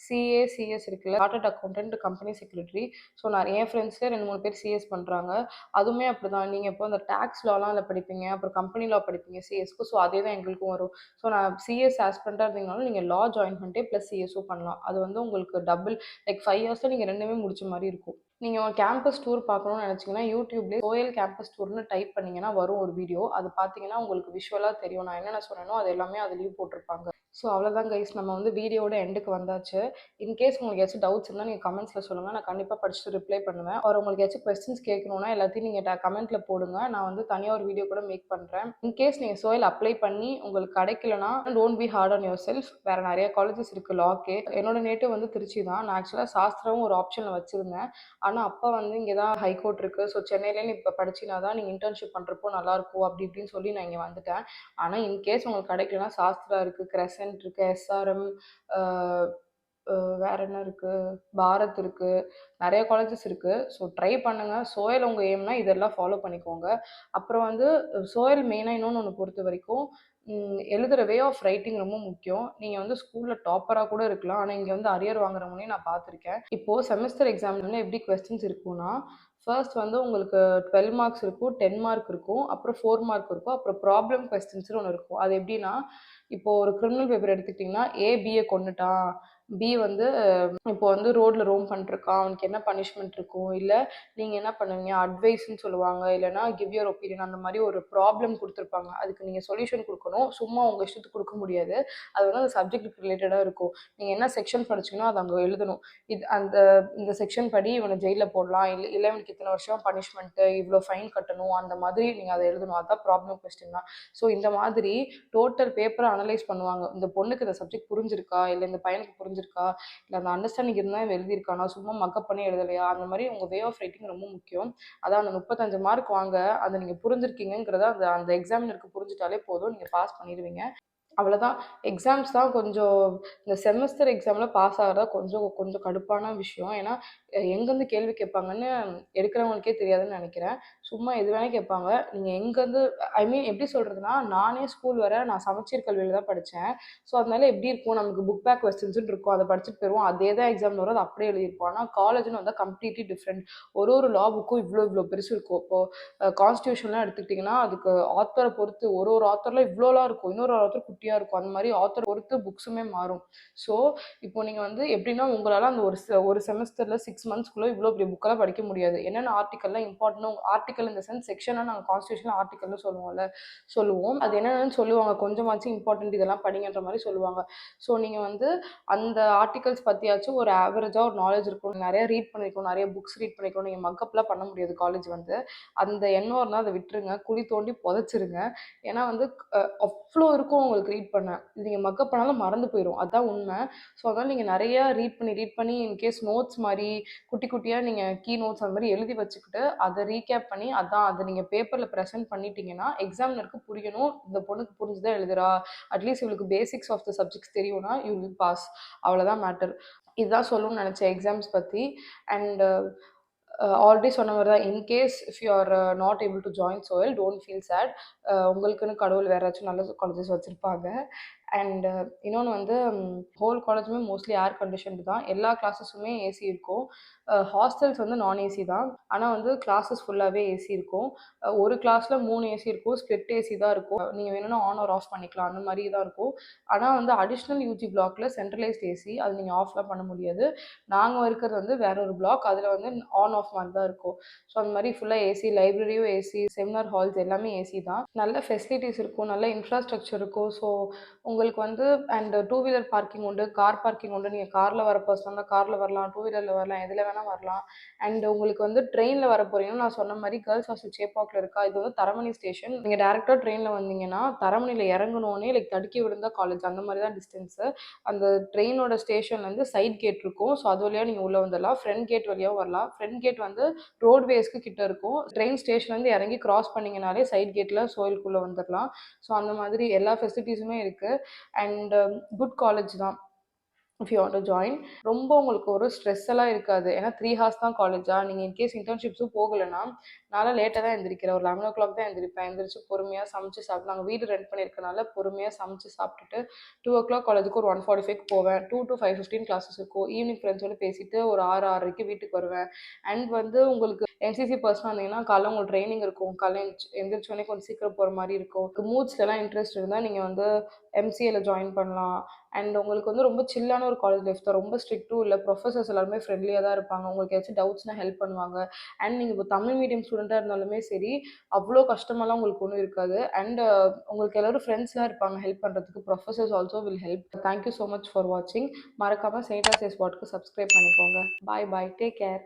சிஎஸ் இருக்குல்ல, chartered accountant, company secretary. So என் ஃப்ரெண்ட்ஸ்லேயே 2-3 பேர் சிஎஸ் பண்ணுறாங்க. அதுவுமே அப்படி தான். நீங்கள் இப்போ அந்த டேக்ஸ் லாலாம் அதில் படிப்பீங்க, அப்புறம் கம்பெனி லா படிப்பீங்க சிஎஸ்க்கு. ஸோ அதே தான் எங்களுக்கும் வரும். ஸோ நான் சிஎஸ் ஆஸ்பிரண்ட்டாக இருந்தீங்கனாலும் நீங்கள் லா ஜாயின் பண்ணிட்டு ப்ளஸ் சிஎஸ்ஸும் பண்ணலாம். அது வந்து உங்களுக்கு டபுள், லைக் 5 இயர்ஸில் நீங்கள் ரெண்டுமே முடிச்ச மாதிரி இருக்கும். நீங்கள் ஒரு கேம்பஸ் டூர் பார்க்கணும்னு நினச்சிங்கன்னா யூடியூப்லேயே சோயல் கேம்பஸ் டூர்னு டைப் பண்ணிங்கன்னா வரும் ஒரு வீடியோ. அது பார்த்தீங்கன்னா உங்களுக்கு விஷுவலாக தெரியும். நான் என்னென்ன சொன்னேனோ அது எல்லாமே அதுலேயும் போட்டிருப்பாங்க. ஸோ அவ்வளோதான் கைஸ், நம்ம வந்து வீடியோட எண்டுக்கு வந்தாச்சு. இன்கேஸ் உங்களுக்கு ஏதாச்சும் டவுட்ஸ் இருந்தால் நீங்கள் கமெண்ட்ஸில் சொல்லுங்கள், நான் கண்டிப்பாக படிச்சுட்டு ரிப்ளை பண்ணுவேன். ஒரு உங்களுக்கு ஏதாச்சும் கொஸ்டின்ஸ் கேட்கணுன்னா எல்லாத்தையும் நீங்கள் கமெண்ட்டில் போடுங்க, நான் வந்து தனியாக ஒரு வீடியோ கூட மேக் பண்ணுறேன். இன்கேஸ் நீங்கள் சோயல் அப்ளை பண்ணி உங்களுக்கு கிடைக்கலனா don't be hard on yourself. வேறு நிறைய காலேஜஸ் இருக்குது லாக்கு. என்னோட நேட்டிவ் வந்து திருச்சி தான். நான் ஆக்சுவலாக சாஸ்திரமும் ஒரு ஆப்ஷனில் வச்சுருந்தேன். ஆனால் அப்பா வந்து இங்கே தான் ஹைகோர்ட் இருக்குது, ஸோ சென்னையிலேருந்து இப்போ படிச்சினா தான் நீங்கள் இன்டர்ன்ஷிப் பண்ணுறப்போ நல்லாயிருக்கும் அப்படி இப்படின்னு சொல்லி நான் இங்கே வந்துட்டேன். ஆனால் இன்கேஸ் உங்களுக்கு கிடைக்கலனா சாஸ்திரா இருக்குது, கிரசன்ட் இருக்குது, எஸ்ஆர்எம், வேறு என்ன இருக்குது, பாரத் இருக்குது, நிறைய காலேஜஸ் இருக்குது. ஸோ ட்ரை பண்ணுங்கள். சோயல் உங்கள் எய்ம்னா இதெல்லாம் ஃபாலோ பண்ணிக்கோங்க. அப்புறம் வந்து சோயல் மெயினாக இன்னொன்று ஒன்று பொறுத்த வரைக்கும் எழுதுகிற வே ஆஃப் ரைட்டிங் ரொம்ப முக்கியம். நீங்கள் வந்து ஸ்கூலில் டாப்பராக கூட இருக்கலாம், ஆனால் இங்கே வந்து அரியர் வாங்குறவங்களையும் நான் பார்த்துருக்கேன். இப்போது செமஸ்டர் எக்ஸாம்ல எப்படி கொஸ்டின்ஸ் இருக்குன்னா, ஃபர்ஸ்ட் வந்து உங்களுக்கு 12 மார்க்ஸ் இருக்கும், 10 மார்க் இருக்கும், அப்புறம் 4 மார்க் இருக்கும், அப்புறம் ப்ராப்ளம் கொஸ்டின்ஸ்னு ஒன்று இருக்கும். அது எப்படின்னா, இப்போ ஒரு கிரிமினல் பேப்பர் எடுத்துக்கிட்டிங்கன்னா, ஏ பியை கொன்னுட்டான், பி வந்து இப்போ வந்து ரோட்ல ரோம் பண்ணிட்டுருக்கான், அவனுக்கு என்ன பனிஷ்மெண்ட் இருக்கும், இல்லை நீங்கள் என்ன பண்ணுவீங்க, அட்வைஸ்ன்னு சொல்லுவாங்க, இல்லைனா கிவ் யுவர் ஒப்பீனியன், அந்த மாதிரி ஒரு ப்ராப்ளம் கொடுத்துருப்பாங்க. அதுக்கு நீங்கள் சொல்யூஷன் கொடுக்கணும். சும்மா உங்கள் இஷ்டத்துக்கு கொடுக்க முடியாது. அது வந்து அந்த சப்ஜெக்ட்டுக்கு ரிலேட்டடாக இருக்கும். நீங்கள் என்ன செக்ஷன் படிச்சீங்கன்னா அதை அங்கே எழுதணும். இந்த செக்ஷன் படி இவனை ஜெயிலில் போடலாம், இல்லை இவனுக்கு இத்தனை வருஷம் பனிஷ்மெண்ட்டு, இவ்வளோ ஃபைன் கட்டணும், அந்த மாதிரி நீங்கள் அதை எழுதணும். அதுதான் ப்ராப்ளம் கொஸ்டின் தான். ஸோ இந்த மாதிரி டோட்டல் பேப்பரை அனலைஸ் பண்ணுவாங்க. இந்த பொண்ணுக்கு இந்த சப்ஜெக்ட் புரிஞ்சிருக்கா, இல்லை இந்த பையனுக்கு புரிஞ்சிருக்கா, இல்லை அந்த அண்டர்ஸ்டாண்டிங் இருந்தால் இவன் எழுதியிருக்கானா, சும்மா மக்கப் பண்ணி எழுதலையா, அந்த மாதிரி உங்கள் வே ஆஃப் ரைட்டிங் ரொம்ப முக்கியம். அதான் அந்த 35 மார்க் வாங்க, அதை நீங்கள் புரிஞ்சிருக்கீங்கிறத அந்த அந்த எக்ஸாமினருக்கு புரிஞ்சிட்டாலே போதும், நீங்கள் பாஸ் பண்ணிடுவீங்க. அவ்வளோதான். எக்ஸாம்ஸ் தான் கொஞ்சம் இந்த செமஸ்டர் எக்ஸாமில் பாஸ் ஆகிறதா கொஞ்சம் கொஞ்சம் கடுப்பான விஷயம். ஏன்னா எங்கேருந்து கேள்வி கேட்பாங்கன்னு எடுக்கிறவங்களுக்கே தெரியாதுன்னு நினைக்கிறேன். சும்மா எது வேணால் கேட்பாங்க. நீங்கள் எங்கேருந்து, ஐ மீன் எப்படி சொல்கிறதுனா, நானே ஸ்கூல் வர நான் சமச்சீர் கல்வியில் தான் படித்தேன். ஸோ அதனால எப்படி இருக்கும், நமக்கு புக் பேக் கொஸ்டின்ஸ்னு இருக்கும், அதை படிச்சுட்டு போயிடுவோம். அதே தான் எக்ஸாம் வரும், அதை அப்படியே எழுதியிருப்போம். ஆனால் காலேஜ்னு வந்தால் கம்ப்ளீட்லி டிஃப்ரெண்ட். ஒரு லா புக்கும் இவ்வளோ இவ்வளோ பெருசு இருக்கும். இப்போது கான்ஸ்டியூஷன்லாம் எடுத்துக்கிட்டிங்கன்னா அதுக்கு ஆத்தரை பொறுத்து ஒரு ஆத்தரில் இவ்வளோலாம் இருக்கும், இன்னொரு ஆத்தர் குட்டியாக இருக்கும். அந்த மாதிரி ஆத்தர் பொறுத்து புக்ஸுமே மாறும். ஸோ இப்போ நீங்கள் வந்து எப்படின்னா, உங்களால் அந்த ஒரு செமஸ்டரில் 6 மந்த்ஸ்க்குள்ளே இவ்வளோ பெரிய புக்கெல்லாம் படிக்க முடியாது. என்னென்ன ஆர்டிக்கல்லாம் இம்பார்ட்டன்ட், ஆர்டிக்கல் இந்த சென்ஸ் செக்ஷனாக நாங்கள் கான்ஸ்டியூஷனில் ஆர்டிக்கல்னு சொல்லுவோம். அது என்னென்னு சொல்லுவாங்க, கொஞ்சமாச்சும் இம்பார்ட்டன்ட் இதெல்லாம் படிங்கன்ற மாதிரி சொல்லுவாங்க. ஸோ நீங்கள் வந்து அந்த ஆர்டிகல்ஸ் பற்றியாச்சும் ஒரு ஆவரேஜாக ஒரு நாலேஜ் இருக்கும். நிறைய ரீட் பண்ணியிருக்கணும், நிறைய புக்ஸ் ரீட் பண்ணியிருக்கணும். நீங்கள் மக்கப்லாம் பண்ண முடியாது காலேஜ் வந்து. அந்த எண்ணம் இருந்தால் அதை விட்டுருங்க, குழி தோண்டி புதைச்சிருங்க. ஏன்னா வந்து அவ்வளோ இருக்கும் உங்களுக்கு ரீட் பண்ண. இது நீங்கள் மக்கப் பண்ணாலும் மறந்து போயிடும், அதுதான் உண்மை. ஸோ அதனால் நீங்கள் நிறையா ரீட் பண்ணி இன்கேஸ் நோட்ஸ் மாதிரி குட்டி குட்டியாக நீங்கள் கீ நோட்ஸ் அந்த மாதிரி எழுதி வச்சுக்கிட்டு அதை ரீகேப் பண்ணி அதை நீங்கள் பேப்பரில் ப்ரெசென்ட் பண்ணிட்டீங்கன்னா எக்ஸாமினருக்கு புரியணும், இந்த பொண்ணுக்கு புரிஞ்சுதான் எழுதுறா, அட்லீஸ்ட் இவளுக்கு பேசிக்ஸ் ஆஃப் த சப்ஜெக்ட்ஸ் தெரியும்னா யூ வில் பாஸ். அவ்வளோதான் மேட்டர். இதுதான் சொல்லணும்னு நினச்சேன் எக்ஸாம்ஸ் பற்றி. அண்ட் ஆல்ரெடி சொன்ன மாதிரி தான், in case if you are not able to join சோயல், டோன்ட் ஃபீல் சேட். உங்களுக்குன்னு கடவுள் வேறு ஏதாச்சும் நல்ல காலேஜஸ் வச்சுருப்பாங்க. அண்ட் இன்னொன்று வந்து ஹோல் காலேஜுமே மோஸ்ட்லி ஏர் கண்டிஷன்டு தான். எல்லா கிளாஸஸுமே ஏசி இருக்கும். ஹாஸ்டல்ஸ் வந்து நான் ஏசி தான். ஆனால் வந்து கிளாஸஸ் ஃபுல்லாகவே ஏசி இருக்கும். ஒரு கிளாஸில் 3 ஏசி இருக்கும், ஸ்ப்ளிட் ஏசி தான் இருக்கும். நீங்கள் வேணும்னா ஆன் ஆர் ஆஃப் பண்ணிக்கலாம், அந்த மாதிரி தான் இருக்கும். ஆனால் வந்து அடிஷ்னல் யூஜி பிளாக்ல சென்ட்ரலைஸ்ட் ஏசி, அது நீங்கள் ஆஃப்லாம் பண்ண முடியாது. நாங்கள் இருக்கிறது வந்து வேற ஒரு பிளாக், அதில் வந்து ஆன் ஆஃப் மாதிரி தான் இருக்கும். ஸோ அந்த மாதிரி ஃபுல்லாக ஏசி, லைப்ரரியும் ஏசி, செமினார் ஹால்ஸ் எல்லாமே ஏசி தான். நல்ல ஃபெசிலிட்டிஸ் இருக்கும், நல்ல இன்ஃப்ராஸ்ட்ரக்சர் இருக்கும். ஸோ உங்களுக்கு வந்து அண்ட் 2 வீலர் பார்க்கிங் உண்டு, கார் பார்க்கிங் உண்டு. நீங்கள் காரில் வர பர்சன் இருந்தால் காரில் வரலாம், 2 வீலரில் வரலாம், எதில் வேணால் வரலாம். அண்ட் உங்களுக்கு வந்து ட்ரெயினில் வர போகிறீங்கன்னா, நான் சொன்ன மாதிரி கேர்ள்ஸ் ஹாஸ்டல் சேப்பாக்கில் இருக்கா, இது வந்து தரமணி ஸ்டேஷன். நீங்கள் டேரெக்டாக ட்ரெயினில் வந்தீங்கன்னா தரமணியில் இறங்கணுன்னே லைக் தடுக்கி விழுந்தா காலேஜ், அந்த மாதிரி தான் டிஸ்டன்ஸு. அந்த ட்ரெயினோட ஸ்டேஷன்லேருந்து சைட் கேட் இருக்கும். ஸோ அது வழியாக நீங்கள் உள்ளே வந்துடலாம். ஃப்ரண்ட் கேட் வழியாகவும் வரலாம். ஃப்ரண்ட் கேட் வந்து ரோட்வேஸ்க்கு கிட்ட இருக்கும். ட்ரெயின் ஸ்டேஷன்லேருந்து இறங்கி கிராஸ் பண்ணிங்கனாலே சைட் கேட்டில் சோயிலுக்குள்ளே வந்துடலாம். ஸோ அந்த மாதிரி எல்லா ஃபெசிலிட்டிஸுமே இருக்குது. அண்ட் குட் காலேஜ் தான் if you want to join. ரொம்ப உங்களுக்கு ஒரு ஸ்ட்ரெஸ் எல்லாம் இருக்காது. ஏன்னா 3 ஹார்ஸ் தான் காலேஜா. நீங்கள் இன்கேஸ் இன்டர்ன்ஷிப்ஸும் போகலைன்னா, நான்லாம் லேட்டாக தான் எழுந்திரிக்கிறேன். ஒரு 11 தான் எழுந்திரிப்பேன். எழுந்திரிச்சு பொறுமையாக சமைச்சு சாப்பிட்டு, நாங்கள் வீடு ரெண்ட் பண்ணியிருக்கனால பொறுமையாக சமைச்சு சாப்பிட்டுட்டு 2 காலேஜுக்கு ஒரு 1:45க்கு போவேன். 2 to 5:15 கிளாஸஸ் இருக்கும். ஈவினிங் ஃப்ரெண்ட்ஸோடு பேசிட்டு ஒரு 6:30க்கு வீட்டுக்கு வருவேன். அண்ட் வந்து உங்களுக்கு என்சிசி பர்சனாக இருந்தீங்கன்னா காலைல உங்களுக்கு ட்ரைனிங் இருக்கும். காலைல எந்திரிச்சோடனே கொஞ்சம் சீக்கிரம் போகிற மாதிரி இருக்கும். மூட்ஸ்லாம் இன்ட்ரெஸ்ட் இருந்தால் நீங்கள் வந்து எம்சிஏல ஜாயின் பண்ணலாம். அண்ட் உங்களுக்கு வந்து ரொம்ப சில்லான ஒரு காலேஜ் லைஃப் தான். ரொம்ப ஸ்ட்ரிக்ட்டும் இல்லை. ப்ரொஃபஸர்ஸ் எல்லாருமே ஃப்ரெண்ட்லியாக தான் இருப்பாங்க. உங்களுக்கு ஏதாச்சும் டவுட்ஸ்னால் ஹெல்ப் பண்ணுவாங்க. அண்ட் நீங்கள் இப்போ தமிழ் மீடியம் ஸ்டூடெண்ட்டாக இருந்தாலுமே சரி, அவ்வளோ கஷ்டமெல்லாம் உங்களுக்கு ஒன்றும் இருக்காது. அண்ட் உங்களுக்கு எல்லோரும் ஃப்ரெண்ட்ஸ்லாம் இருப்பாங்க ஹெல்ப் பண்ணுறதுக்கு. Professors also will help. Thank you so much for வாட்சிங். மறக்காமல் செயின்ட் ஆசியஸ் வாட்க்கு சப்ஸ்கிரைப் பண்ணிக்கோங்க. பாய் பாய், டேக் கேர்.